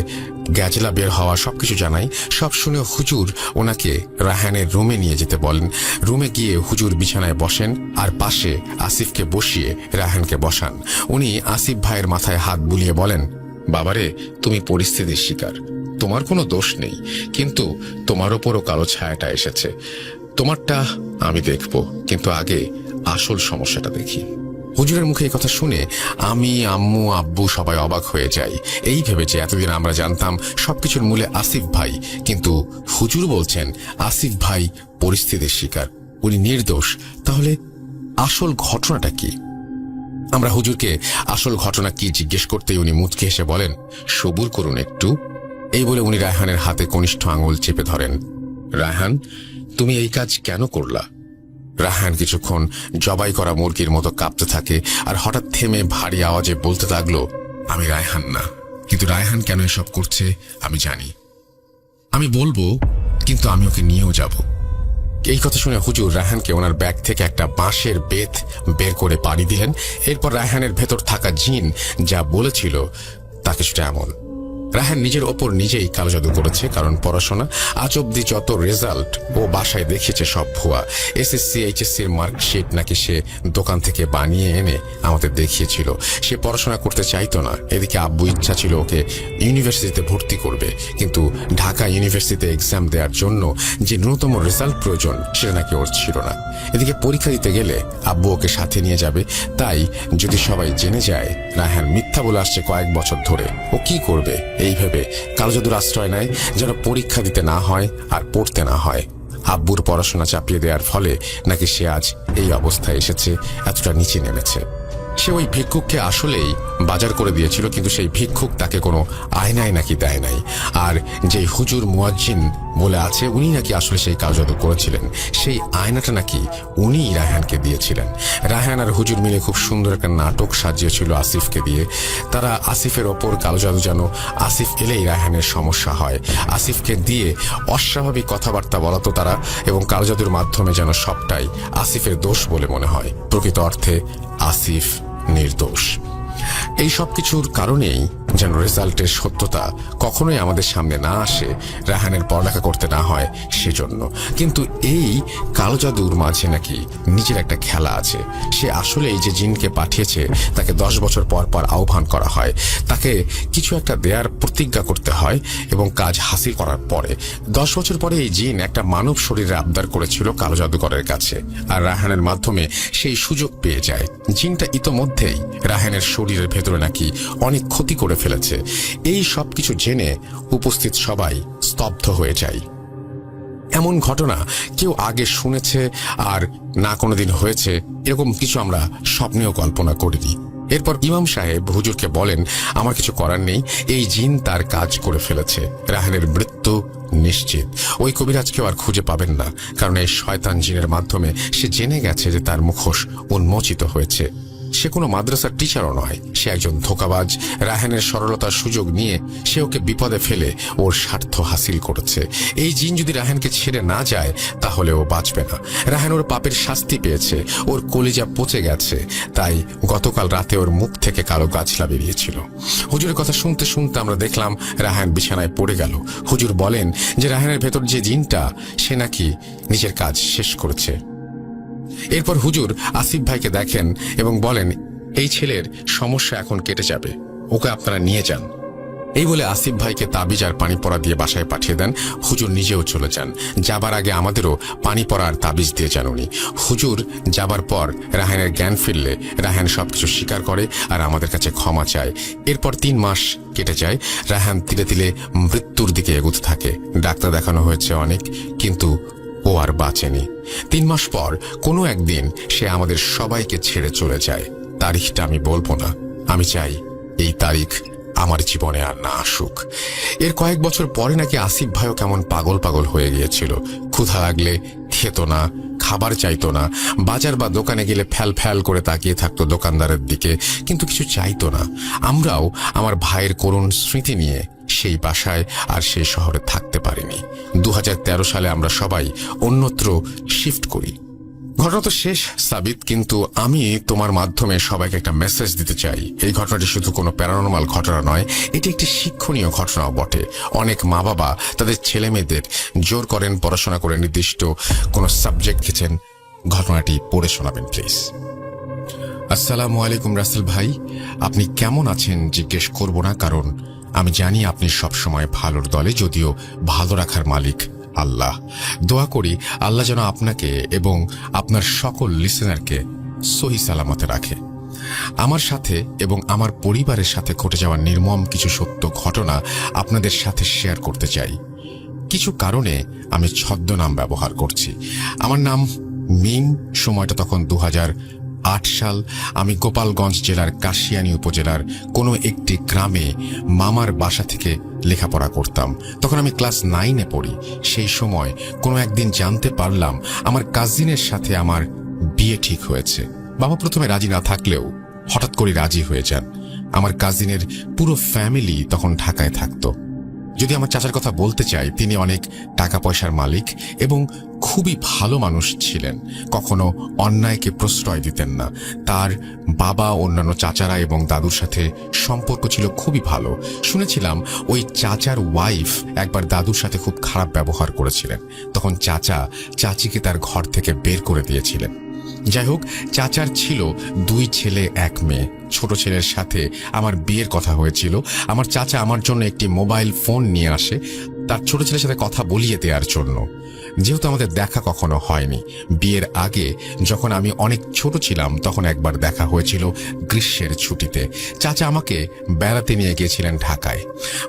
গ্যাজলা বের হওয়া সবকিছু জানাই। সব শুনে হুজুর ওনাকে রায়হানের রুমে নিয়ে যেতে বলেন। রুমে গিয়ে হুজুর বিছানায় বসেন আর পাশে আসিফকে বসিয়ে রায়হানকে বসান। উনি আসিফ ভাইয়ের মাথায় হাত বুলিয়ে বলেন, বাবারে, তুমি পরিস্থিতির শিকার, তোমার কোনো দোষ নেই, কিন্তু তোমার ওপরও কালো ছায়াটা এসেছে। তোমারটা আমি দেখব, কিন্তু আগে আসল সমস্যাটা দেখি। হুজুরের মুখে এই কথা শুনে আমি, আম্মু, আব্বু সবাই অবাক হয়ে যাই। এই ভেবে যে এতদিন আমরা জানতাম সবকিছুর মূলে আসিফ ভাই, কিন্তু হুজুর বলছেন আসিফ ভাই পরিস্থিতির শিকার, উনি নির্দোষ। তাহলে আসল ঘটনাটা কি? আমরা হুজুরকে আসল ঘটনা কি জিজ্ঞেস করতেই উনি মুচকে হেসে বলেন, সবুর করুন একটু। এই বলে উনি রায়হানের হাতে কনিষ্ঠ আঙুল চেপে ধরেন। রায়হান, তুমি এই কাজ কেন করলা? রায়হান কিছুক্ষণ জবাই করা মুরগির মতো কাঁপতে থাকে আর হঠাৎ থেমে ভারী আওয়াজে বলতে লাগলো, আমি রায়হান না, কিন্তু রায়হান কেন এসব করছে আমি জানি। আমি বলবো, কিন্তু আমি ওকে নিয়েও যাব। এই কথা শুনে হুজুর রায়হানকে ওনার ব্যাগ থেকে একটা বাঁশের বেত বের করে পাড়ি দিলেন। এরপর রায়হানের ভেতর থাকা জিন যা বলেছিল তা কিছুটা এমন। রায়হান নিজের ওপর নিজেই কালো জাদু করেছে, কারণ পড়াশোনা আজ অব্দি যত রেজাল্ট ও বাসায় দেখিয়েছে সব ভুয়া। এসএসসি এইচএসসির মার্কশিট নাকি সে দোকান থেকে বানিয়ে এনে আমাদের দেখিয়েছিল। সে পড়াশোনা করতে চাইতো না। এদিকে আব্বু ইচ্ছা ছিল ওকে ইউনিভার্সিটিতে ভর্তি করবে, কিন্তু ঢাকা ইউনিভার্সিটিতে এক্সাম দেওয়ার জন্য যে ন্যূনতম রেজাল্ট প্রয়োজন সেটা নাকি ওর ছিল না। এদিকে পরীক্ষা দিতে গেলে আব্বু ওকে সাথে নিয়ে যাবে। তাই যদি সবাই জেনে যায় রায়হান মিথ্যা বলে আসছে কয়েক বছর ধরে, ও কি করবে? এই ভেবে কালো জাদুর আশ্রয় নেয় যেন পরীক্ষা দিতে না হয় আর পড়তে না হয়। আব্বুর পড়াশোনা চাপিয়ে দেওয়ার ফলে নাকি সে আজ এই অবস্থায় এসেছে, এতটা নিচে নেমেছে। সে ওই ভিক্ষুককে আসলেই বাজার করে দিয়েছিল, কিন্তু সেই ভিক্ষুক তাকে কোনো আয়নায় নাকি দেয় নাই। আর যে হুজুর মুয়াজ্জিন বলে আছে উনি নাকি আসলে সেই কালো জাদু করেছিলেন। সেই আয়নাটা নাকি উনিই রায়হানকে দিয়েছিলেন। রায়হান আর হুজুর মিলে খুব সুন্দর একটা নাটক সাজিয়েছিল আসিফকে দিয়ে। তারা আসিফের ওপর কালো জাদু যেন আসিফ এলেই রায়হানের সমস্যা হয়, আসিফকে দিয়ে অস্বাভাবিক কথাবার্তা বলাতো তারা, এবং কালো জাদুর মাধ্যমে যেন সবটাই আসিফের দোষ বলে মনে হয়। প্রকৃত অর্থে আসিফ নির্দোষ। এই সব কিছুর কারণেই যেন রেজাল্টের সত্যতা কখনোই আমাদের সামনে না আসে, রায়হানের পড়ালেখা করতে না হয় সেজন্য। কিন্তু এই কালো জাদুর মাঝে নাকি নিজের একটা খেলা আছে। সে আসলে এই যে জিনকে পাঠিয়েছে তাকে 10 বছর পর পর আহ্বান করা হয়, তাকে কিছু একটা দেয়ার প্রতিজ্ঞা করতে হয় এবং কাজ হাসিল করার পরে 10 বছর পরে এই জিন একটা মানব শরীরে আবদার করেছিল কালো জাদুকরের কাছে, আর রায়হানের মাধ্যমে সেই সুযোগ পেয়ে যায়। জিনটা ইতোমধ্যেই রায়হানের শরীরের ভেতরে নাকি অনেক ক্ষতি করে ফেলেছে। এই সব কিছু জেনে উপস্থিত সবাই স্তব্ধ হয়ে যায়। এমন ঘটনা কেউ আগে শুনেছে আর না কোনোদিন হয়েছে এরকম কিছু আমরা স্বপ্নেও কল্পনা করিনি। এরপর ইমাম সাহেব হুজুরকে বলেন, আমার কিছু করার নেই, এই জিন তার কাজ করে ফেলেছে, রায়হানের মৃত্যু নিশ্চিত। ওই কবিরাজকেও আর খুঁজে পাবেন না, কারণ এই শয়তান জিনের মাধ্যমে সে জেনে গেছে যে তার মুখোশ উন্মোচিত হয়েছে। সে কোনো মাদ্রাসার টিচারও নয়, সে একজন ধোঁকাবাজ। রায়হানের সরলতার সুযোগ নিয়ে সে ওকে বিপদে ফেলে ওর স্বার্থ হাসিল করেছে। এই জিন যদি রায়হানকে ছেড়ে না যায় তাহলে ও বাঁচবে না। রায়হান ওর পাপের শাস্তি পেয়েছে, ওর কলিজা পচে গেছে, তাই গতকাল রাতে ওর মুখ থেকে কালো গাছলা বেরিয়েছিল। হুজুরের কথা শুনতে শুনতে আমরা দেখলাম রায়হান বিছানায় পড়ে গেল। হুজুর বলেন যে রায়হানের ভেতর যে জিনটা, সে নাকি নিজের কাজ শেষ করেছে। এরপর হুজুর আসিফ ভাইকে দেখেন এবং বলেন, এই ছেলের সমস্যা এখন কেটে যাবে, ওকে আপনারা নিয়ে যান। এই বলে আসিফ ভাইকে তাবিজ আর পানি পড়া দিয়ে বাসায় পাঠিয়ে দেন। হুজুর নিজেও চলে যান। যাবার আগে আমাদেরও পানি পড়া আর তাবিজ দিয়ে যান উনি। হুজুর যাবার পর রায়হানের জ্ঞান ফিরলে রায়হান সবকিছু স্বীকার করে আর আমাদের কাছে ক্ষমা চায়। এরপর 3 মাস কেটে যায়। রায়হান ধীরে ধীরে মৃত্যুর দিকে এগোতে থাকে। ডাক্তার দেখানো হয়েছে অনেক, কিন্তু ও আর বাঁচেনি। 3 মাস পর কোনো একদিন সে আমাদের সবাইকে ছেড়ে চলে যায়। তারিখটা আমি বলবো না, আমি চাই এই তারিখ আমার জীবনে আর না আসুক। এর কয়েক বছর পরে নাকি আসিফ ভাইও কেমন পাগল পাগল হয়ে গিয়েছিল। ক্ষুধা লাগলে খেত না, খাবার চাইতো না। বাজার বা দোকানে গেলে ফ্যাল ফ্যাল করে তাকিয়ে থাকতো দোকানদারের দিকে, কিন্তু কিছু চাইতো না। আমরাও আমার ভাইয়ের করুণ স্মৃতি নিয়ে সেই বাসায় আর সেই শহরে থাকতে পারিনি। 2013 সালে আমরা সবাই অন্যত্র শিফট করি। ঘটনা তো শেষ সাবিত, কিন্তু আমি তোমার মাধ্যমে সবাইকে একটা মেসেজ দিতে চাই। এই ঘটনাটি শুধু কোনো প্যারানর্মাল ঘটনা নয়, এটি একটি শিক্ষণীয় ঘটনাও বটে। অনেক মা বাবা তাদের ছেলে মেয়েদের জোর করেন পড়াশোনা করে নির্দিষ্ট কোনো সাবজেক্ট লিখেছেন। ঘটনাটি পড়ে শোনাবেন প্লিজ। আসসালামু আলাইকুম রাসেল ভাই, আপনি কেমন আছেন জিজ্ঞেস করব না, কারণ আমি জানি আপনি সবসময় ভালোর দলে, যদিও ভালো রাখার মালিক আল্লাহ। দোয়া করি আল্লাহ যেন আপনাকে এবং আপনার সকল লিসেনারকে সহি সালামতে রাখে। আমার সাথে এবং আমার পরিবারের সাথে ঘটে যাওয়া নির্মম কিছু সত্য ঘটনা আপনাদের সাথে শেয়ার করতে চাই। কিছু কারণে আমি ছদ্মনাম ব্যবহার করছি। আমার নাম মিম। সময়টা তখন 2008 সাল। আমি গোপালগঞ্জ জেলার কাশিয়ানী উপজেলার কোনো একটি গ্রামে মামার বাসা থেকে লেখাপড়া করতাম। তখন আমি ক্লাস 9-এ পড়ি। সেই সময় কোনো একদিন জানতে পারলাম আমার কাজিনের সাথে আমার বিয়ে ঠিক হয়েছে। বাবা প্রথমে রাজি না থাকলেও হঠাৎ করে রাজি হয়ে যান। আমার কাজিনের পুরো ফ্যামিলি তখন ঢাকায় থাকতো। যদি আমার চাচার কথা বলতে চাই, তিনি অনেক টাকা পয়সার মালিক এবং খুবই ভালো মানুষ ছিলেন। কখনো অন্যায়কে প্রশ্রয় দিতেন না। তার বাবা, অন্যান্য চাচারা এবং দাদুর সাথে সম্পর্ক ছিল খুবই ভালো। শুনেছিলাম ওই চাচার ওয়াইফ একবার দাদুর সাথে খুব খারাপ ব্যবহার করেছিলেন। তখন চাচা চাচিকে তার ঘর থেকে বের করে দিয়েছিলেন। যাই হোক, চাচার ছিল 2 ছেলে 1 মেয়ে। ছোট ছেলের সাথে আমার বিয়ের কথা হয়েছিল। আমার চাচা আমার জন্য একটি মোবাইল ফোন নিয়ে আসে তার ছোট ছেলের সাথে কথা বলিয়ে দেওয়ার জন্য। যেহেতু আমাদের দেখা কখনো হয়নি, বিয়ের আগে যখন আমি অনেক ছোট ছিলাম তখন একবার দেখা হয়েছিল গ্রীষ্মের ছুটিতে। চাচা আমাকে বেড়াতে নিয়ে গিয়েছিলেন ঢাকায়।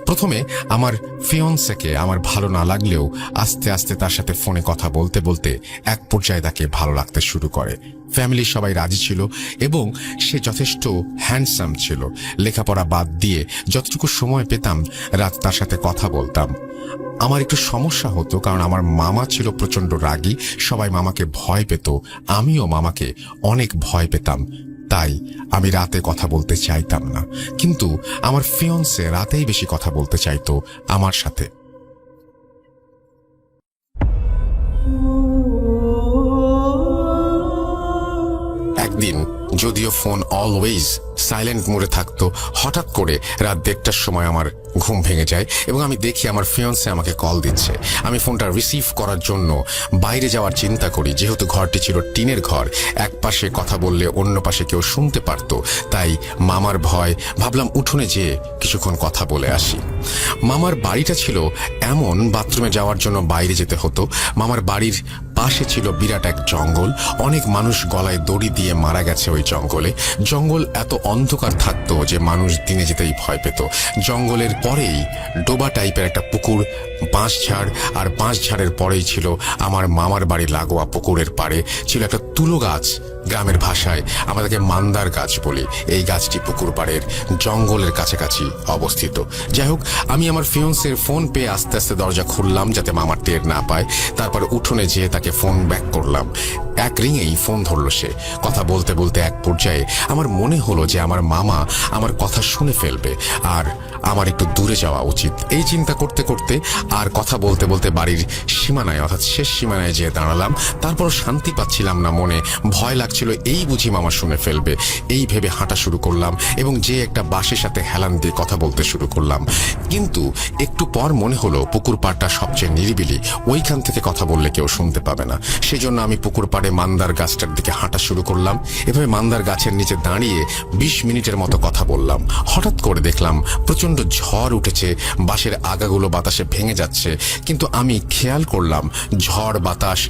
প্রথমে আমার ফিয়ন্সেকে আমার ভালো না লাগলেও আস্তে আস্তে তার সাথে ফোনে কথা বলতে বলতে এক পর্যায়ে তাকে ভালো লাগতে শুরু করে। ফ্যামিলির সবাই রাজি ছিল এবং সে যথেষ্ট হ্যান্ডসাম ছিল। লেখাপড়া বাদ দিয়ে যতটুকু সময় পেতাম রাত তার সাথে কথা বলতাম। আমার একটু সমস্যা হতো, কারণ আমার মামা ছিল প্রচন্ড রাগী। সবাই মামাকে ভয় পেত, আমিও মামাকে অনেক ভয় পেতাম। তাই আমি রাতে কথা বলতে চাইতাম না, কিন্তু আমার ফিয়ন্সে রাতেই বেশি কথা বলতে চাইতো আমার সাথে। একদিন যদিও ফোন অলওয়েজ সাইলেন্ট মোডে থাকতো, হঠাৎ করে রাত 1:30টার সময় আমার ঘুম ভেঙে যায় এবং আমি দেখি আমার ফিয়ন্সে আমাকে কল দিচ্ছে। আমি ফোনটা রিসিভ করার জন্য বাইরে যাওয়ার চিন্তা করি। যেহেতু ঘরটি ছিল টিনের ঘর, এক পাশে কথা বললে অন্য পাশে কেউ শুনতে পারত, তাই মামার ভয়, ভাবলাম উঠোনে যেয়ে কিছুক্ষণ কথা বলে আসি। মামার বাড়িটা ছিল এমন, বাথরুমে যাওয়ার জন্য বাইরে যেতে হতো। মামার বাড়ির পাশে ছিল বিরাট এক জঙ্গল। অনেক মানুষ গলায় দড়ি দিয়ে মারা গেছে ওই জঙ্গলে। জঙ্গল এত অন্ধকার থাকতো যে মানুষ দিনে যেতেই ভয় পেত। জঙ্গলের পরেই ডোবা টাইপের একটা পুকুর, বাঁশঝাড়, আর বাঁশঝাড়ের পরেই ছিল আমার মামার বাড়ি লাগোয়া পুকুরের পাড়ে ছিল একটা তুলো গাছ। গ্রামের ভাষায় আমাদেরকে মান্দার গাছ বলি। এই গাছটি পুকুর পাড়ের জঙ্গলের কাছাকাছি অবস্থিত। যাই হোক, আমি আমার ফিয়ন্সের ফোন পেয়ে আস্তে আস্তে দরজা খুললাম যাতে মামার টের না পায়। তারপর উঠোনে যেয়ে তাকে ফোন ব্যাক করলাম। এক রিংয়েই ফোন ধরল সে। কথা বলতে বলতে এক পর্যায়ে আমার মনে হলো যে আমার মামা আমার কথা শুনে ফেলবে আর আমার একটু দূরে যাওয়া উচিত। এই চিন্তা করতে করতে আর কথা বলতে বলতে বাড়ির সীমানায় অর্থাৎ শেষ সীমানায় যেয়ে দাঁড়ালাম। তারপর শান্তি পাচ্ছিলাম না মনে, ভয় লাগছিল এই বুঝি মামা শুনে ফেলবে। এই ভেবে হাঁটা শুরু করলাম এবং যে একটা বাঁশের সাথে হেলান দিয়ে কথা বলতে শুরু করলাম। কিন্তু একটু পর মনে হলো পুকুর পাড়টা সবচেয়ে নিরিবিলি, ওইখান থেকে কথা বললে কেউ শুনতে পাবে না। সেজন্য আমি পুকুর পাড়ে মান্দার গাছটার দিকে হাঁটা শুরু করলাম। এভাবে মান্দার গাছের নিচে দাঁড়িয়ে 20 মিনিটের মতো কথা বললাম। হঠাৎ করে দেখলাম প্রচন্ড ঝড় উঠেছে, বাঁশের আগাগুলো বাতাসে ভেঙে যাচ্ছে। কিন্তু আমি খেয়াল করলাম ঝড় বাতাস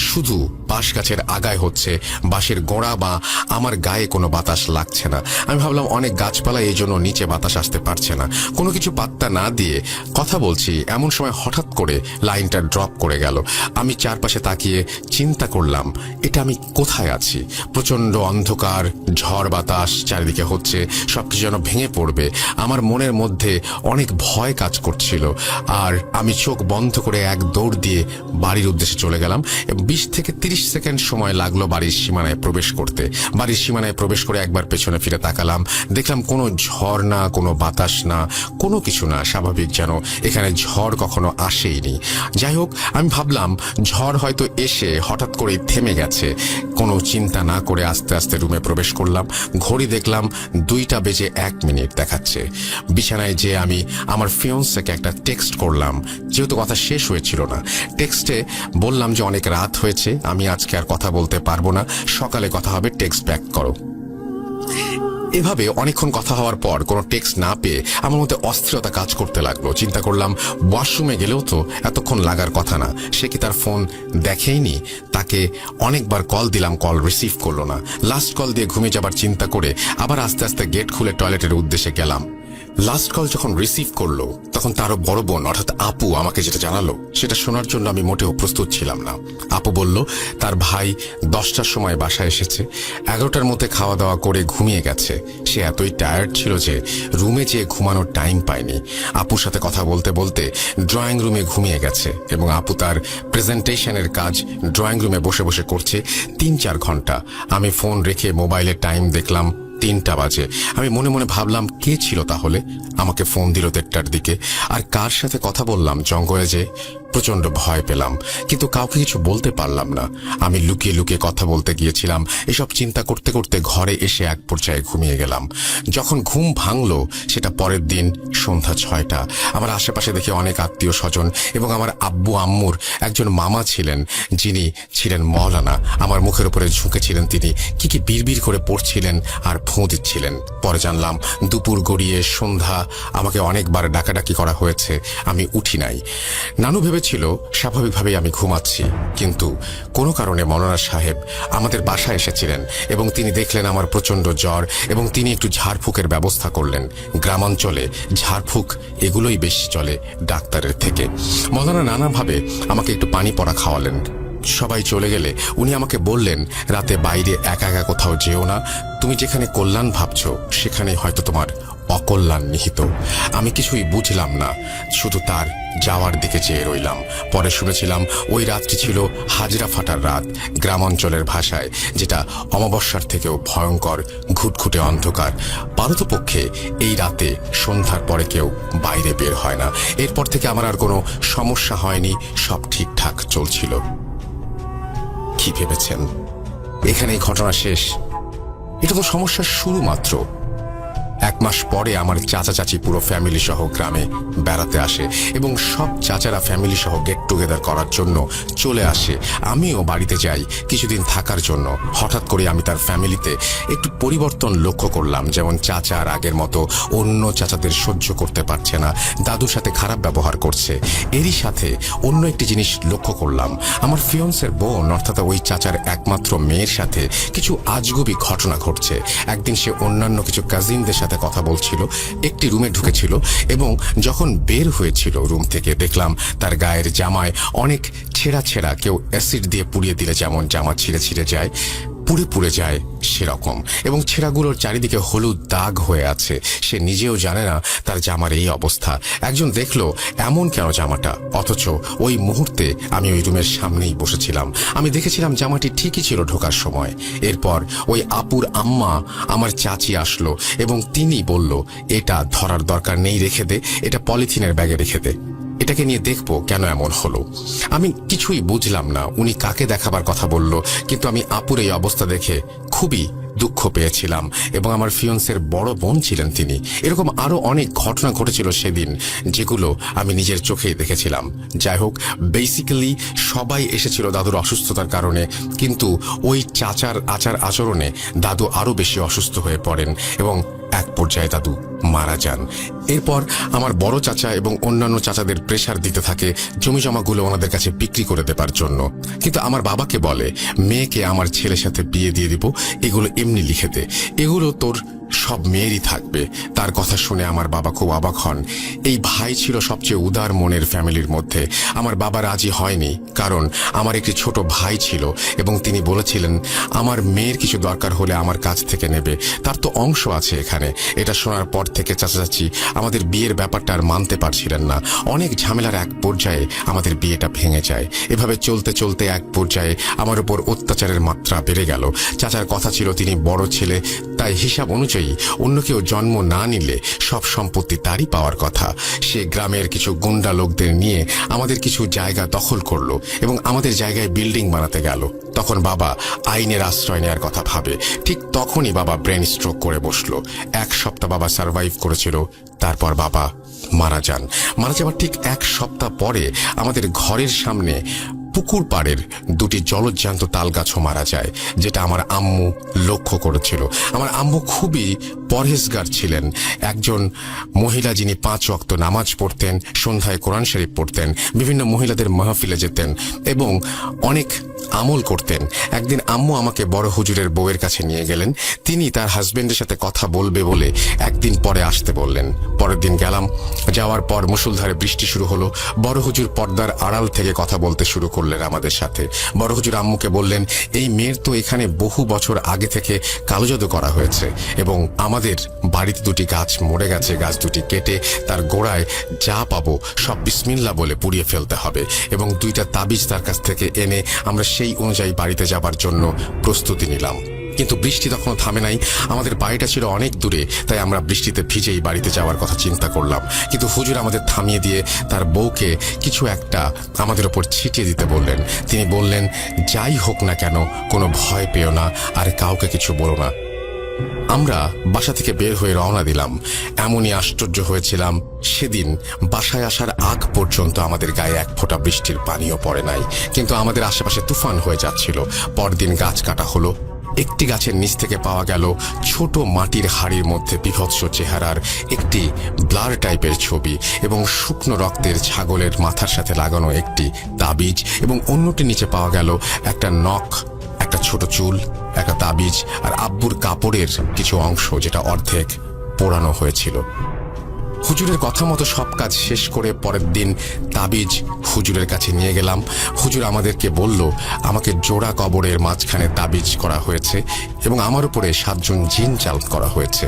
শুধু বাঁশ গাছের আগায় হচ্ছে, বাঁশের গোড়া বা আমার গায়ে কোনো বাতাস লাগছে না। আমি ভাবলাম অনেক গাছপালা এই জন্য নিচে বাতাস আসতে পারছে না। কোনো কিছু পাত্তা না দিয়ে কথা বলছি, এমন সময় হঠাৎ করে লাইনটা ড্রপ করে গেল। আমি চারপাশে তাকিয়ে চিন্তা করলাম এটা আমি কোথায় আছি। প্রচন্ড অন্ধকার, ঝড় বাতাস চারিদিকে হচ্ছে, সবকিছু যেন ভেঙে পড়বে। আমার মনের মধ্যে অনেক ভয় কাজ করছিল আর আমি চোখ বন্ধ করে এক দৌড় দিয়ে বাড়ির উদ্দেশ্যে চলে গেলাম। 20 থেকে 30 সেকেন্ড সময় লাগলো বাড়ির সীমানায় প্রবেশ করতে। বাড়ির সীমানায় প্রবেশ করে একবার পেছনে ফিরে তাকালাম, দেখলাম কোনো ঝড় না, কোনো বাতাস না, কোনো কিছু না, স্বাভাবিক যেন এখানে ঝড় কখনো আসেইনি। যাই হোক, আমি ভাবলাম ঝড় হয়তো এসে হঠাৎ করে থেমে গেছে। কোনো চিন্তা না করে আস্তে আস্তে রুমে প্রবেশ করলাম। ঘড়ি দেখলাম 2:01 দেখাচ্ছে। বিছানায় যে আমি আমার ফিয়ন্সকে একটা টেক্সট করলাম, যেহেতু কথা শেষ হয়েছিল না। টেক্সটে বললাম যে অনেক রাত হয়েছে, আমি আজকে আর কথা বলতে পারবো না, সকালে কথা হবে, টেক্সট ব্যাক করো। এভাবে অনেকক্ষণ কথা হওয়ার পর কোনো টেক্সট না পেয়ে আমার মধ্যে অস্থিরতা কাজ করতে লাগলো। চিন্তা করলাম ওয়াশরুমে গেলেও তো এতক্ষণ লাগার কথা না, সে কি তার ফোন দেখেইনি? তাকে অনেকবার কল দিলাম, কল রিসিভ করলো না। লাস্ট কল দিয়ে ঘুমিয়ে যাবার চিন্তা করে আবার আস্তে আস্তে গেট খুলে টয়লেটের উদ্দেশ্যে গেলাম। লাস্ট কল যখন রিসিভ করলো তখন তারও বড় বোন অর্থাৎ আপু আমাকে যেটা জানালো সেটা শোনার জন্য আমি মোটেও প্রস্তুত ছিলাম না। আপু বলল তার ভাই 10টার সময় বাসায় এসেছে, 11টার মধ্যে খাওয়া দাওয়া করে ঘুমিয়ে গেছে। সে এতই টায়ার্ড ছিল যে রুমে যেয়ে ঘুমানোর টাইম পায়নি। আপুর সাথে কথা বলতে বলতে ড্রয়িং রুমে ঘুমিয়ে গেছে এবং আপু তার প্রেজেন্টেশনের কাজ ড্রয়িং রুমে বসে বসে করছে 3-4 ঘন্টা। আমি ফোন রেখে মোবাইলের টাইম দেখলাম 3টা বাজে। আমি মনে মনে ভাবলাম কে ছিল তাহলে আমাকে ফোন দিল 1টার দিকে, আর কার সাথে কথা বললাম জঙ্গলে যে। প্রচন্ড ভয় পেলাম কিন্তু কাউকে কিছু বলতে পারলাম না। আমি লুকিয়ে লুকিয়ে কথা বলতে গিয়েছিলাম। এসব চিন্তা করতে করতে ঘরে এসে এক পর্যায়ে ঘুমিয়ে গেলাম। যখন ঘুম ভাঙলো সেটা পরের দিন সন্ধ্যা 6টা। আমার আশেপাশে দেখে অনেক আত্মীয় স্বজন এবং আমার আব্বু আম্মুর একজন মামা ছিলেন যিনি ছিলেন মওলানা। আমার মুখের উপরে ঝুঁকেছিলেন তিনি, কি কি বিড়বিড় করে পড়ছিলেন আর ফোঁ দিচ্ছিলেন। পরে জানলাম দুপুর গড়িয়ে সন্ধ্যা, আমাকে অনেকবার ডাকাডাকি করা হয়েছে, আমি উঠি নাই। নানু ভেবেছিল স্বাভাবিকভাবেই আমি ঘুমাচ্ছি, কিন্তু কোনো কারণে মওলানা সাহেব আমাদের বাসায় এসেছিলেন এবং তিনি দেখলেন আমার প্রচন্ড জ্বর এবং তিনি একটু ঝাড়ফুঁকের ব্যবস্থা করলেন। গ্রামাঞ্চলে ঝাড়ফুঁক এগুলোই বেশি চলে ডাক্তারের থেকে। মওলানা নানাভাবে আমাকে একটু পানি পড়া খাওয়ালেন। সবাই চলে গেলে উনি আমাকে বললেন রাতে বাইরে একা একা কোথাও যেও না, তুমি যেখানে কল্যাণ ভাবছো সেখানে হয়তো তোমার অকল্যাণ নিহিত। আমি কিছুই বুঝলাম না, শুধু তার যাওয়ার দিকে চেয়ে রইলাম। পরে শুনেছিলাম ওই রাতটি ছিল হাজরা ফাটার রাত, গ্রামাঞ্চলের ভাষায়, যেটা অমাবস্যার থেকেও ভয়ঙ্কর, ঘুটঘুটে অন্ধকার। পারতপক্ষে এই রাতে সন্ধ্যার পরে কেউ বাইরে বের হয় না। এরপর থেকে আমার আর কোনো সমস্যা হয়নি, সব ঠিকঠাক চলছিল। কি ভেবেছেন এখানেই ঘটনা শেষ? এটা তো সমস্যার শুরু মাত্র। 1 মাস পরে আমার চাচা চাচি পুরো ফ্যামিলি সহ গ্রামে বেড়াতে আসে এবং সব চাচারা ফ্যামিলি সহ গেট টুগেদার করার জন্য চলে আসে। আমিও বাড়িতে যাই কিছুদিন থাকার জন্য। হঠাৎ করে আমি তার ফ্যামিলিতে একটু পরিবর্তন লক্ষ্য করলাম। যেমন চাচা আর আগের মতো অন্য চাচাদের সহ্য করতে পারছে না, দাদুর সাথে খারাপ ব্যবহার করছে। এরই সাথে অন্য একটি জিনিস লক্ষ্য করলাম, আমার ফিয়ন্সের বোন অর্থাৎ ওই চাচার একমাত্র মেয়ের সাথে কিছু আজগুবি ঘটনা ঘটছে। একদিন সে অন্যান্য কিছু কাজিনদের সাথে সাথে কথা বলছিল, একটি রুমে ঢুকেছিল এবং যখন বের হয়েছিল রুম থেকে দেখলাম তার গায়ের জামায় অনেক ছেঁড়া ছেঁড়া, কেউ অ্যাসিড দিয়ে পুড়িয়ে দিলে যেমন জামা ছিঁড়ে ছিঁড়ে যায়, পুড়ে পুড়ে যায় সেরকম, এবং ছেঁড়াগুলোর চারিদিকে হলুদ দাগ হয়ে আছে। সে নিজেও জানে না তার জামার এই অবস্থা। একজন দেখলো এমন কেন জামাটা, অথচ ওই মুহূর্তে আমি ওই রুমের সামনেই বসেছিলাম। আমি দেখেছিলাম জামাটি ঠিকই ছিল ঢোকার সময়। এরপর ওই আপুর আম্মা, আমার চাচি আসলো এবং তিনি বলল, এটা ধরার দরকার নেই, রেখে দে, এটা পলিথিনের ব্যাগে রেখে দে, এটাকে নিয়ে দেখবো কেন এমন হলো। আমি কিছুই বুঝলাম না উনি কাকে দেখাবার কথা বলল, কিন্তু আমি আপুর এই অবস্থা দেখে খুবই দুঃখ পেয়েছিলাম এবং আমার ফিয়ন্সের বড় বোন ছিলেন তিনি। এরকম আরো অনেক ঘটনা ঘটেছিল সেদিন, যেগুলো আমি নিজের চোখেই দেখেছিলাম। যাই হোক, বেসিক্যালি সবাই এসেছিল দাদুর অসুস্থতার কারণে, কিন্তু ওই চাচার আচার আচরণে দাদু আরো বেশি অসুস্থ হয়ে পড়েন এবং এক পর্যায়ে দাদু মারা যান। এরপর আমার বড় চাচা এবং অন্যান্য চাচাদের প্রেসার দিতে থাকে জমি জমাগুলো ওনাদের কাছে বিক্রি করে দেবার জন্য, কিন্তু আমার বাবাকে বলে, মেয়েকে আমার ছেলের সাথে বিয়ে দিয়ে দিব, এগুলো এমনি লিখে দে, এগুলো তোর সব মেয়েরই থাকবে। তার কথা শুনে আমার বাবা খুব অবাক হন। এই ভাই ছিল সবচেয়ে উদার মনের ফ্যামিলির মধ্যে। আমার বাবা রাজি হয়নি, কারণ আমার একটি ছোট ভাই ছিল এবং তিনি বলেছিলেন আমার মেয়ের কিছু দরকার হলে আমার কাছ থেকে নেবে, তার তো অংশ আছে এখানে। এটা শোনার পর থেকে চাচা চাচি আমাদের বিয়ের ব্যাপারটা আর মানতে পারছিলেন না। অনেক ঝামেলার এক পর্যায়ে আমাদের বিয়েটা ভেঙে যায়। এভাবে চলতে চলতে এক পর্যায়ে আমার উপর অত্যাচারের মাত্রা বেড়ে গেল। চাচার কথা ছিল তিনি বড় ছেলে, তাই হিসাব অনুযায়ী অন্য কেউ জন্ম না নিলে সব সম্পত্তি তারই পাওয়ার কথা। সে গ্রামের কিছু গুন্ডা লোকদের নিয়ে আমাদের কিছু জায়গা দখল করলো এবং আমাদের জায়গায় বিল্ডিং বানাতে গেল। তখন বাবা আইনের আশ্রয় নেওয়ার কথা ভাবে। ঠিক তখনই বাবা ব্রেন স্ট্রোক করে বসলো। এক সপ্তাহ বাবা সার্ভাইভ করেছিল, তারপর বাবা মারা যান। মারা যাবার ঠিক এক সপ্তাহ পরে আমাদের ঘরের সামনে পুকুর পাড়ের দুটি জলজ্যান্ত তালগাছও মারা যায়, যেটা আমার আম্মু লক্ষ্য করেছিল। আমার আম্মু খুবই পরহেজগার ছিলেন, একজন মহিলা যিনি 5 ওয়াক্ত নামাজ পড়তেন, সন্ধ্যায় কোরআন শরীফ পড়তেন, বিভিন্ন মহিলাদের মাহফিলে যেতেন এবং অনেক আমল করতেন। একদিন আম্মু আমাকে বড় হুজুরের বউয়ের কাছে নিয়ে গেলেন। তিনি তার হাজবেন্ডের সাথে কথা বলবে বলে একদিন পরে আসতে বললেন। পরের দিন গেলাম। যাওয়ার পর মুষলধারে বৃষ্টি শুরু হলো। বড় হুজুর পর্দার আড়াল থেকে কথা বলতে শুরু করলেন আমাদের সাথে। বড় হুজুর আম্মুকে বললেন, এই মেয়ের তো এখানে বহু বছর আগে থেকে কালো জাদু করা হয়েছে এবং আমাদের বাড়িতে দুটি গাছ মরে গেছে, গাছ দুটি কেটে তার গোড়ায় যা পাবো সব বিসমিল্লাহ বলে পুড়িয়ে ফেলতে হবে এবং 2টা তাবিজ তার কাছ থেকে এনে আমরা সেই অনুযায়ী বাড়িতে যাবার জন্য প্রস্তুতি নিলাম। কিন্তু বৃষ্টি তখনও থামে নাই। আমাদের বাড়িটা ছিল অনেক দূরে, তাই আমরা বৃষ্টিতে ভিজেই বাড়িতে যাওয়ার কথা চিন্তা করলাম। কিন্তু হুজুর আমাদের থামিয়ে দিয়ে তার বউকে কিছু একটা আমাদের ওপর ছিটিয়ে দিতে বললেন। তিনি বললেন, যাই হোক না কেন কোনো ভয় পেও না আর কাউকে কিছু বলো না। আমরা বাসা থেকে বের হয়ে রওনা দিলাম। এমনই আশ্চর্য হয়েছিলাম, সেদিন বাসায় আসার আগ পর্যন্ত আমাদের গায়ে এক ফোঁটা বৃষ্টির পানিও পড়ে নাই, কিন্তু আমাদের আশেপাশে তুফান হয়ে যাচ্ছিল। পরদিন গাছ কাটা হলো। একটি গাছের নিচ থেকে পাওয়া গেল ছোট মাটির হাড়ির মধ্যে বিভৎস চেহারার একটি ব্লার টাইপের ছবি এবং শুকনো রক্তের ছাগলের মাথার সাথে লাগানো একটি তাবিজ, এবং অন্যটির নিচে পাওয়া গেল একটা নখ, একটা ছোট চুল, একটা তাবিজ আর আব্বুর কাপড়ের কিছু অংশ, যেটা অর্ধেক পোড়ানো হয়েছিল। হুজুরের কথা মতো সব কাজ শেষ করে পরের দিন তাবিজ হুজুরের কাছে নিয়ে গেলাম। হুজুর আমাদেরকে বলল, আমাকে জোড়া কবরের মাঝখানে তাবিজ করা হয়েছে এবং আমার উপরে 7 জন জিন চালত করা হয়েছে।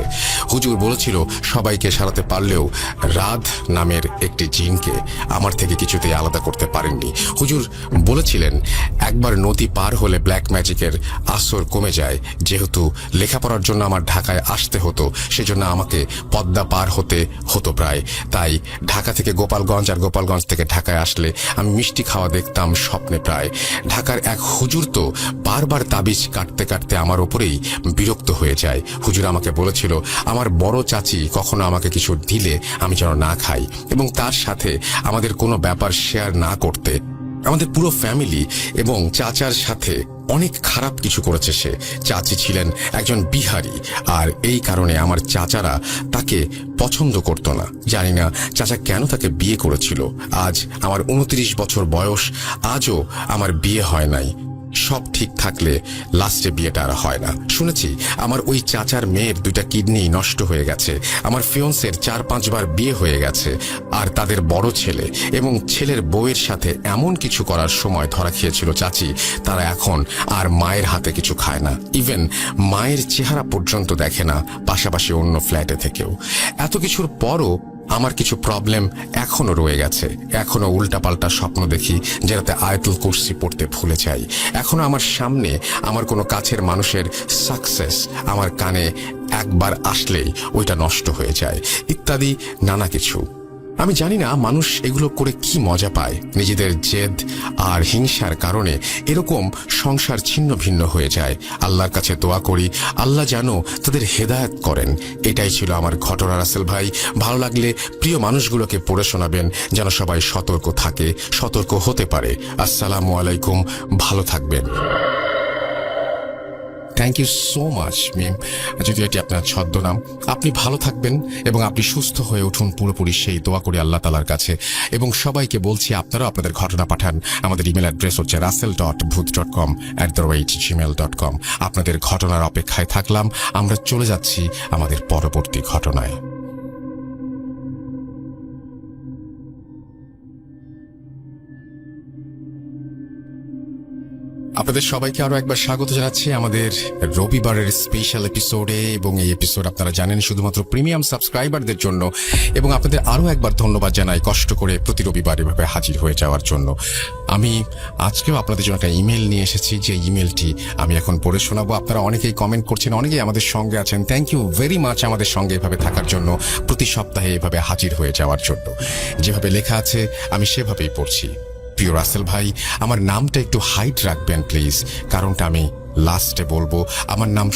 হুজুর বলেছিল সবাইকে সারাতে পারলেও রাধ নামের একটি জিনকে আমার থেকে কিছুতেই আলাদা করতে পারেননি। হুজুর বলেছিলেন একবার নদী পার হলে ব্ল্যাক ম্যাজিকের আসর কমে যায়। যেহেতু লেখাপড়ার জন্য আমার ঢাকায় আসতে হতো, সেজন্য আমাকে পদ্মা পার হতে হতো প্রায়। তাই ঢাকা থেকে গোপালগঞ্জ আর গোপালগঞ্জ থেকে ঢাকায় আসলে আমি মিষ্টি খাওয়া দেখতাম স্বপ্নে প্রায়। ঢাকার এক হুজুর তো বারবার তাবিজ কাটতে কাটতে আমার ওপরেই বিরক্ত হয়ে যায়। হুজুর আমাকে বলেছিল আমার বড় চাচি কখনো আমাকে কিছু দিলে আমি যেন না খাই এবং তার সাথে আমাদের কোনো ব্যাপার শেয়ার না করতে। আমাদের পুরো ফ্যামিলি এবং চাচার সাথে অনেক খারাপ কিছু করেছে সে। চাচি ছিলেন একজন বিহারি, আর এই কারণে আমার চাচারা তাকে পছন্দ করত না। জানি না চাচা কেন তাকে বিয়ে করেছিল। আজ আমার 29 বছর বয়স, আজও আমার বিয়ে হয় নাই। সব ঠিক থাকলে লাস্টে বিয়েটা আর হয় না। শুনেছি আমার ওই চাচার মেয়ের 2টা কিডনি নষ্ট হয়ে গেছে, আমার ফিয়ন্সের 4-5 বার বিয়ে হয়ে গেছে, আর তাদের বড় ছেলে এবং ছেলের বউয়ের সাথে এমন কিছু করার সময় ধরা খেয়েছিল চাচি, তারা এখন আর মায়ের হাতে কিছু খায় না, ইভেন মায়ের চেহারা পর্যন্ত দেখে না, পাশাপাশি অন্য ফ্ল্যাটে থেকেও। এত কিছুর পরও আমার কিছু প্রবলেম এখনো রয়ে গেছে। এখনো উল্টাপাল্টা স্বপ্ন দেখি, যেটাতে আয়াতুল কুরসি পড়তে ভুলে যাই। এখনো আমার সামনে আমার কোনো কাছের মানুষের সাকসেস আমার কানে একবার আসলেই ওইটা নষ্ট হয়ে যায়, ইত্যাদি নানা কিছু। আমি জানি না মানুষ এগুলো করে কি মজা পায়। নিজেদের জেদ আর হিংসার কারণে এরকম সংসার ছিন্ন ভিন্ন হয়ে যায়। আল্লাহর কাছে দোয়া করি আল্লাহ যেন তাদের হেদায়েত করেন। এটাই ছিল আমার ঘটনা রাসেল ভাই। ভালো লাগলে প্রিয় মানুষগুলোকে পড়ে শোনাবেন, যেন সবাই সতর্ক থাকে, সতর্ক হতে পারে। আসসালামু আলাইকুম, ভালো থাকবেন। থ্যাংক ইউ সো মাচ মিম, যদিও এটি আপনার ছদ্মনাম। আপনি ভালো থাকবেন এবং আপনি সুস্থ হয়ে উঠুন পুরোপুরি, সেই দোয়া করি আল্লাহ তাআলার কাছে। এবং সবাইকে বলছি আপনারাও আপনাদের ঘটনা পাঠান। আমাদের ইমেল অ্যাড্রেস হচ্ছে russell.booth.com@gmail.com। আপনাদের ঘটনার অপেক্ষায় থাকলাম। আমরা চলে যাচ্ছি আমাদের পরবর্তী ঘটনায়। আপনাদের সবাইকে আরো একবার স্বাগত জানাচ্ছি আমাদের রবিবারের স্পেশাল এপিসোডে। এবং এই এপিসোড আপনারা জানেন শুধুমাত্র প্রিমিয়াম সাবস্ক্রাইবারদের জন্য। এবং আপনাদের আরো একবার ধন্যবাদ জানাই কষ্ট করে প্রতি রবিবার এভাবে হাজির হয়ে যাওয়ার জন্য। আমি আজকেও আপনাদের জন্য একটা ইমেল নিয়ে এসেছি, যে ইমেলটি আমি এখন পড়ে শোনাবো। আপনারা অনেকেই কমেন্ট করছেন, অনেকেই আমাদের সঙ্গে আছেন। থ্যাংক ইউ ভেরি মাচ আমাদের সঙ্গে এভাবে থাকার জন্য, প্রতি সপ্তাহে এভাবে হাজির হয়ে যাওয়ার জন্য। যেভাবে লেখা আছে আমি সেভাবেই পড়ছি। প্রিয় রাসেল ভাই, আমার নামটা একটু হাইট রাখবেন প্লিজ, কারণটা আমি লাস্টে বলবো। আমার নাম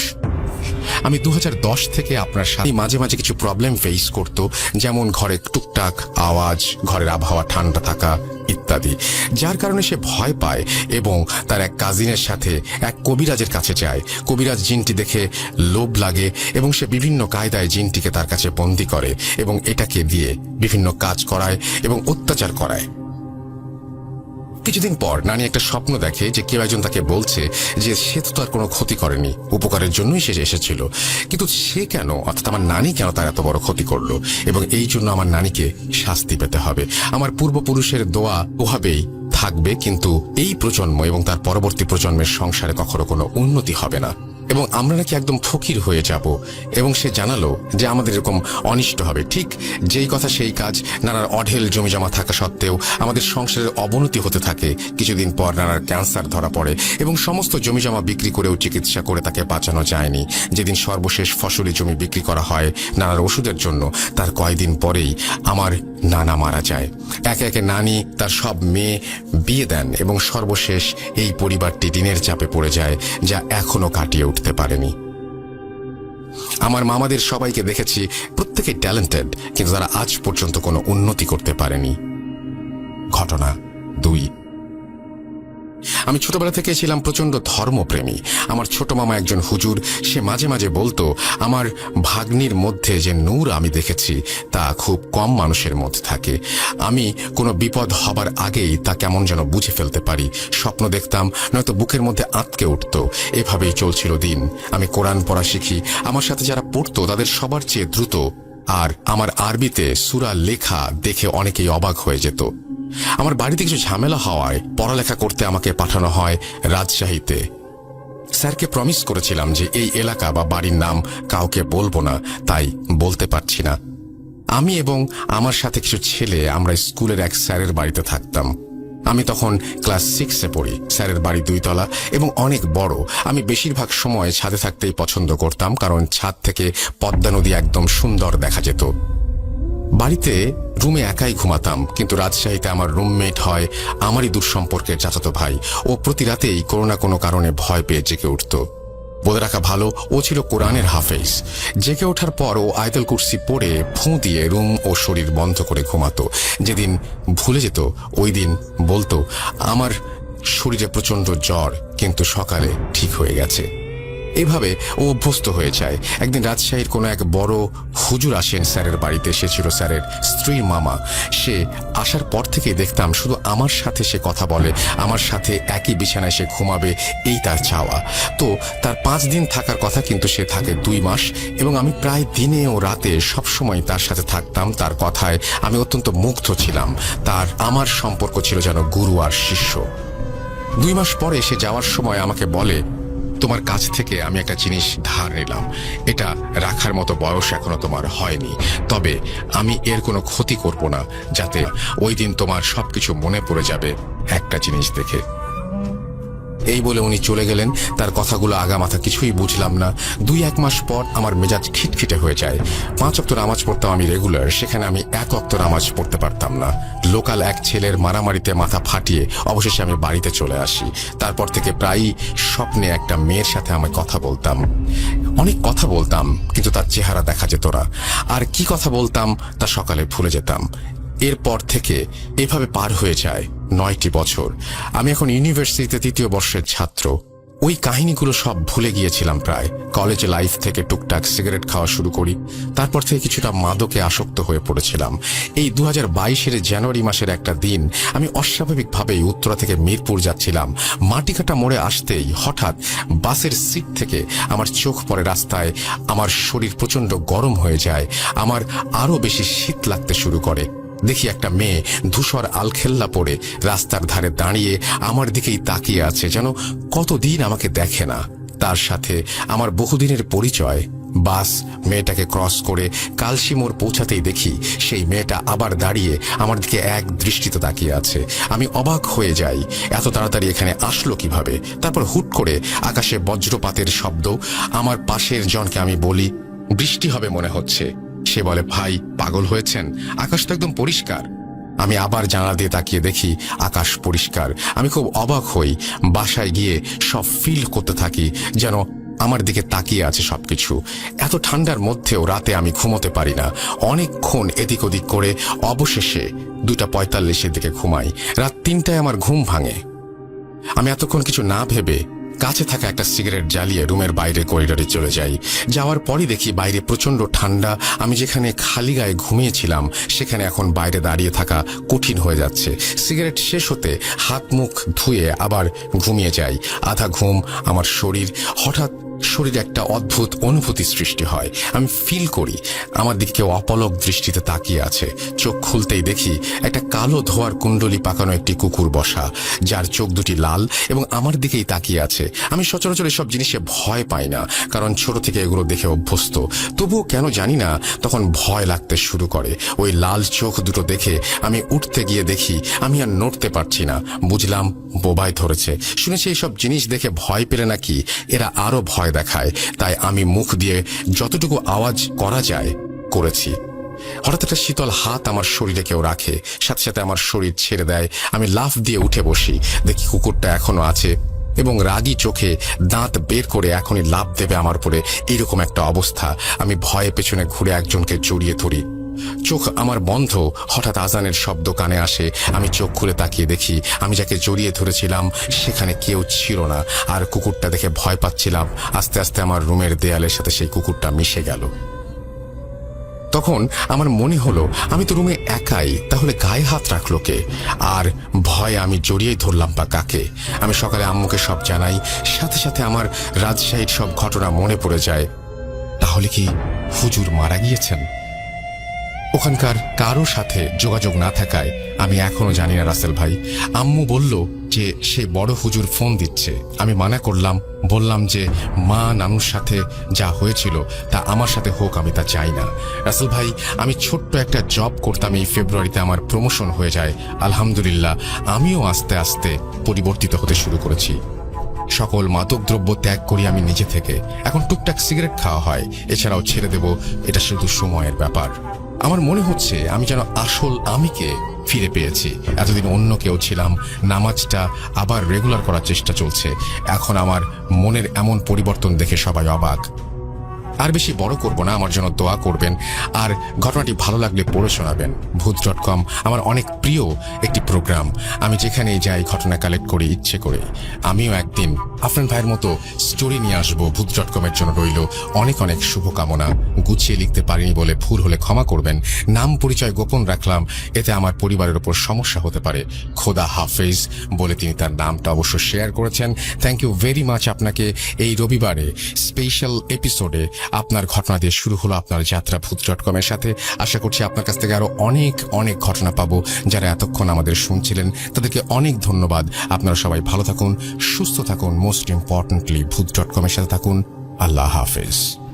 আমি 2010 থেকে আপনার সাথে মাঝে মাঝে কিছু প্রবলেম ফেস করতো, যেমন ঘরে টুকটাক আওয়াজ, ঘরের আবহাওয়া ঠান্ডা থাকা ইত্যাদি, যার কারণে সে ভয় পায় এবং তার এক কাজিনের সাথে এক কবিরাজের কাছে যায়। কবিরাজ জিনটি দেখে লোভ লাগে এবং সে বিভিন্ন কায়দায় জিনটিকে তার কাছে বন্দী করে এবং এটাকে দিয়ে বিভিন্ন কাজ করায় এবং অত্যাচার করায়। কিছুদিন পর নানি একটা স্বপ্ন দেখে যে কেউ একজন তাকে বলছে যে সে তো তার কোনো ক্ষতি করেনি, উপকারের জন্যই সে এসেছিল। কিন্তু সে কেন, অর্থাৎ আমার নানি কেন তার এত বড় ক্ষতি করলো, এবং এই জন্য আমার নানিকে শাস্তি পেতে হবে। আমার পূর্বপুরুষের দোয়া ওভাবেই থাকবে, কিন্তু এই প্রজন্ম এবং তার পরবর্তী প্রজন্মের সংসারে কখনো কোনো উন্নতি হবে না এবং আমরা নাকি একদম ফকির হয়ে যাব। এবং সে জানালো যে আমাদের এরকম অনিষ্ট হবে। ঠিক যেই কথা সেই কাজ। নানার অঢেল জমিজমা থাকা সত্ত্বেও আমাদের সংসারের অবনতি হতে থাকে। কিছুদিন পর নানার ক্যান্সার ধরা পড়ে এবং সমস্ত জমিজমা বিক্রি করেও চিকিৎসা করে তাকে বাঁচানো যায়নি। যেদিন সর্বশেষ ফসলি জমি বিক্রি করা হয় নানার ওষুধের জন্য, তার কয়েকদিন পরেই আমার নানা মারা যায়। একে একে নানি তার সব মেয়ে বিয়ে দেন এবং সর্বশেষ এই পরিবারটি ঋণের চাপে পড়ে যায়, যা এখনো কাটিয়ে উঠতে পারেনি। আমার মামাদের সবাইকে দেখেছি, প্রত্যেকে ট্যালেন্টেড, কিন্তু তারা আজ পর্যন্ত কোনো উন্নতি করতে পারেনি। ঘটনা 2। আমি ছোটবেলা থেকে ছিলাম প্রচন্ড ধর্মপ্রেমী। আমার ছোট মামা একজন হুজুর। সে মাঝে মাঝে বলতো আমার ভাগ্নির মধ্যে যে নূর আমি দেখেছি তা খুব কম মানুষের মধ্যে থাকে। আমি কোনো বিপদ হবার আগেই তা কেমন যেন বুঝে ফেলতে পারি। স্বপ্ন দেখতাম, নয়তো বুকের মধ্যে আঁতকে উঠত। এভাবেই চলছিল দিন। আমি কোরআন পড়া শিখি। আমার সাথে যারা পড়তো তাদের সবার চেয়ে দ্রুত, আর আমার আরবিতে সূরা লেখা দেখে অনেকেই অবাক হয়ে যেত। আমার বাড়িতে কিছু ঝামেলা হওয়ায় পড়ালেখা করতে আমাকে পাঠানো হয় রাজশাহীতে। স্যারকে প্রমিস করেছিলাম যে এই এলাকা বা বাড়ির নাম কাউকে বলবো না, তাই বলতে পারছি না। আমি এবং আমার সাথে কিছু ছেলে আমরা স্কুলের এক স্যারের বাড়িতে থাকতাম। আমি তখন ক্লাস 6-এ পড়ি। স্যারের বাড়ি 2 তলা এবং অনেক বড়। আমি বেশিরভাগ সময় ছাদে থাকতেই পছন্দ করতাম, কারণ ছাদ থেকে পদ্মা নদী একদম সুন্দর দেখা যেত। বাড়িতে রুমে একাই ঘুমাতাম, কিন্তু রাজশাহীতে আমার রুমমেট হয় আমারই দূর সম্পর্কের চাচাতো ভাই। ও প্রতি রাতেই কোনো না কোনো কারণে ভয় পেয়ে জেগে উঠত। বলে রাখা ভালো, ও ছিল কোরআনের হাফেজ। জেগে ওঠার পর ও আয়াতুল কুরসি পড়ে ফুঁ দিয়ে রুম ও শরীর বন্ধ করে ঘুমাতো। যেদিন ভুলে যেত ওই দিন বলতো আমার শরীরে প্রচন্ড জ্বর, কিন্তু সকালে ঠিক হয়ে গেছে। এভাবে ও অভ্যস্ত হয়ে যায়। একদিন রাজশাহীর কোনো এক বড় হুজুর আসেন স্যারের বাড়িতে। সে ছিল স্যারের স্ত্রীর মামা। সে আসার পর থেকেই দেখতাম শুধু আমার সাথে সে কথা বলে, আমার সাথে একই বিছানায় সে ঘুমাবে, এই তার চাওয়া। তো তার 5 দিন থাকার কথা, কিন্তু সে থাকে 2 মাস, এবং আমি প্রায় দিনে ও রাতে সবসময় তার সাথে থাকতাম। তার কথায় আমি অত্যন্ত মুগ্ধ ছিলাম। তার আমার সম্পর্ক ছিল যেন গুরু আর শিষ্য। 2 মাস পরে সে যাওয়ার সময় আমাকে বলে, তোমার কাছ থেকে আমি একটা জিনিস ধার নিলাম, এটা রাখার মতো বয়স এখনো তোমার হয়নি, তবে আমি এর কোনো ক্ষতি করব না, যাতে ওই দিন তোমার সবকিছু মনে পড়ে যাবে একটা জিনিস দেখে। এই বলে উনি চলে গেলেন। তার কথাগুলো আগামাথা কিছুই বুঝলাম না। 2-1 মাস পর আমার মেজাজ খিটখিটে হয়ে যায়। 5 ওয়াক্ত নামাজ পড়তাম আমি রেগুলার, সেখানে আমি 1 ওয়াক্ত নামাজ পড়তে পারতাম না। লোকাল এক ছেলের মারামারিতে মাথা ফাটিয়ে অবশেষে আমি বাড়িতে চলে আসি। তারপর থেকে প্রায়ই স্বপ্নে একটা মেয়ের সাথে আমি কথা বলতাম, অনেক কথা বলতাম, কিন্তু তার চেহারা দেখা যেত না। আর কি কথা বলতাম তা সকালে ভুলে যেতাম। এরপর থেকে এভাবে পার হয়ে যায় 9টি বছর। আমি এখন ইউনিভার্সিটিতে 3য় বর্ষের ছাত্র। ওই কাহিনীগুলো সব ভুলে গিয়েছিলাম প্রায়। কলেজ লাইফ থেকে টুকটাক সিগারেট খাওয়া শুরু করি। তারপর থেকে কিছুটা মাদকে আসক্ত হয়ে পড়েছিলাম। এই 2022-এর জানুয়ারি মাসের একটা দিন আমি অস্বাভাবিকভাবেই উত্তরা থেকে মিরপুর যাচ্ছিলাম। মাটিকাটা মোড়ে আসতেই হঠাৎ বাসের সিট থেকে আমার চোখ পড়ে রাস্তায়। আমার শরীর প্রচণ্ড গরম হয়ে যায়, আমার আরো বেশি শীত লাগতে শুরু করে। দেখি একটা মেয়ে ধূসর আলখেল্লা পরে রাস্তার ধারে দাঁড়িয়ে আমার দিকেই তাকিয়ে আছে, যেন কতদিন আমাকে দেখে না। তার সাথে আমার বহুদিনের পরিচয়। বাস মেয়েটাকে ক্রস করে কালশি মোড় পৌঁছাতেই দেখি সেই মেয়েটা আবার দাঁড়িয়ে আমার দিকে এক দৃষ্টিতে তাকিয়ে আছে। আমি অবাক হয়ে যাই, এত তাড়াতাড়ি এখানে আসলো কিভাবে। তারপর হুট করে আকাশে বজ্রপাতের শব্দ। আমার পাশের জনকে আমি বলি, বৃষ্টি হবে মনে হচ্ছে। সে বলে, ভাই পাগল হয়েছেন, আকাশ তো একদম পরিষ্কার। আমি আবার জানালা দিয়ে তাকিয়ে দেখি আকাশ পরিষ্কার। আমি খুব অবাক হই। বাসায় গিয়ে সব ফিল করতে থাকি যেন আমার দিকে তাকিয়ে আছে সবকিছু। এত ঠান্ডার মধ্যেও রাতে আমি ঘুমোতে পারি না। অনেকক্ষণ এদিক ওদিক করে অবশেষে 2:45-এর দিকে ঘুমাই। রাত 3টায় আমার ঘুম ভাঙে। আমি এতক্ষণ কিছু না ভেবে কাছে থাকা একটা সিগারেট জ্বালিয়ে রুমের বাইরে করিডোরে চলে যাই। যাওয়ার পরই দেখি বাইরে প্রচন্ড ঠান্ডা। আমি যেখানে খালি গায়ে ঘুমিয়েছিলাম সেখানে এখন বাইরে দাঁড়িয়ে থাকা কঠিন হয়ে যাচ্ছে। সিগারেট শেষ হতে হাত মুখ ধুয়ে আবার ঘুমিয়ে যাই। আধা ঘুম আমার শরীর। হঠাৎ শরীরে একটা অদ্ভুত অনুভূতি সৃষ্টি হয়। আমি ফিল করি আমার দিকে কেউ অপলক দৃষ্টিতে তাকিয়ে আছে। চোখ খুলতেই দেখি একটা কালো ধোয়ার কুণ্ডলি পাকানো একটি কুকুর বসা, যার চোখ দুটি লাল এবং আমার দিকেই তাকিয়ে আছে। আমি সচরাচর এসব জিনিসে ভয় পাই না, কারণ ছোট থেকে এগুলো দেখে অভ্যস্ত। তবুও কেন জানি না তখন ভয় লাগতে শুরু করে। ওই লাল চোখ দুটো দেখে আমি উঠতে গিয়ে দেখি আমি আর নড়তে পারছি না। বুঝলাম বোবায় ধরেছে। শুনেছি এইসব জিনিস দেখে ভয় পেলে নাকি এরা আরো ভয় দেখায়। তাই আমি মুখ দিয়ে যতটুকু আওয়াজ করা যায় করেছি। হঠাৎ একটা শীতল হাত আমার শরীরে কেউ রাখে, সাথে সাথে আমার শরীর ছেড়ে দেয়। আমি লাফ দিয়ে উঠে বসি। দেখি কুকুরটা এখনো আছে এবং রাগী চোখে দাঁত বের করে এখনই লাফ দেবে আমার উপরে, এরকম একটা অবস্থা। আমি ভয়ে পেছনে ঘুরে একজনকে জড়িয়ে ধরি। চোখ আমার বন্ধ। হঠাৎ আজানের শব্দ কানে আসে। আমি চোখ খুলে তাকিয়ে দেখি আমি যাকে জড়িয়ে ধরেছিলাম সেখানে কেউ ছিল না। আর কুকুরটা দেখে ভয় পাচ্ছিলাম। আস্তে আস্তে আমার রুমের দেয়ালের সাথে সেই কুকুরটা মিশে গেল। তখন আমার মনে হলো আমি তো রুমে একাই, তাহলে গায়ে হাত রাখলো কে? আর ভয়ে আমি জড়িয়েই ধরলাম বা কাকে? আমি সকালে আম্মুকে সব জানাই। সাথে সাথে আমার রাজশাহীর সব ঘটনা মনে পড়ে যায়। তাহলে কি হুজুর মারা গিয়েছেন? ওখানকার কারো সাথে যোগাযোগ না থাকায় আমি এখনো জানি না রাসেল ভাই। আম্মু বলল যে সে বড় হুজুর ফোন দিচ্ছে। আমি মানা করলাম, বললাম যে মা নানুর সাথে যা হয়েছিল তা আমার সাথে হোক, আমি তা চাই না। রাসেল ভাই, আমি ছোট্ট একটা জব করতাম, এই ফেব্রুয়ারিতে আমার প্রমোশন হয়ে যায়। আলহামদুলিল্লাহ, আমিও আস্তে আস্তে পরিবর্তিত হতে শুরু করেছি। সকল মাদক দ্রব্য ত্যাগ করি আমি নিজে থেকে। এখন টুকটাক সিগারেট খাওয়া হয়, এছাড়াও ছেড়ে দেব, এটা শুধু সময়ের ব্যাপার। আমার মনে হচ্ছে আমি যেন আসল আমিকে ফিরে পেয়েছি। এতদিন অন্য কেউ ছিলাম। নামাজটা আবার রেগুলার করার চেষ্টা চলছে। এখন আমার মনের এমন পরিবর্তন দেখে সবাই অবাক। আর বেশি বড় করব না, আমার জন্য দোয়া করবেন। আর ঘটনাটি ভালো লাগলে পড়ে শোনাবেন। ভূত.com আমার অনেক প্রিয় একটি প্রোগ্রাম। আমি যেখানেই যাই ঘটনা কালেক্ট করি ইচ্ছে করে। আমিও একদিন আফরান ভাইয়ের মতো স্টোরি নিয়ে আসবো ভূত.com-এর জন্য রইল অনেক অনেক শুভকামনা। গুছিয়ে লিখতে পারিনি বলে ভুল হলে ক্ষমা করবেন। নাম পরিচয় গোপন রাখলাম, এতে আমার পরিবারের ওপর সমস্যা হতে পারে। খোদা হাফেজ বলে তিনি তার নামটা অবশ্য শেয়ার করেছেন। থ্যাংক ইউ ভেরি মাচ আপনাকে। এই রবিবারে স্পেশাল এপিসোডে আপনার ঘটনা দিয়ে শুরু হলো আপনার যাত্রা ভূত.com-এর সাথে। আশা করছি আপনার কাছ থেকে আরো অনেক অনেক ঘটনা পাবো। যারা এতক্ষণ আমাদের শুনছিলেন তাদেরকে অনেক ধন্যবাদ। আপনারা সবাই ভালো থাকুন, সুস্থ থাকুন, মোস্ট ইম্পর্টেন্টলি ভূত.com-এর সাথে থাকুন। আল্লাহ হাফেজ।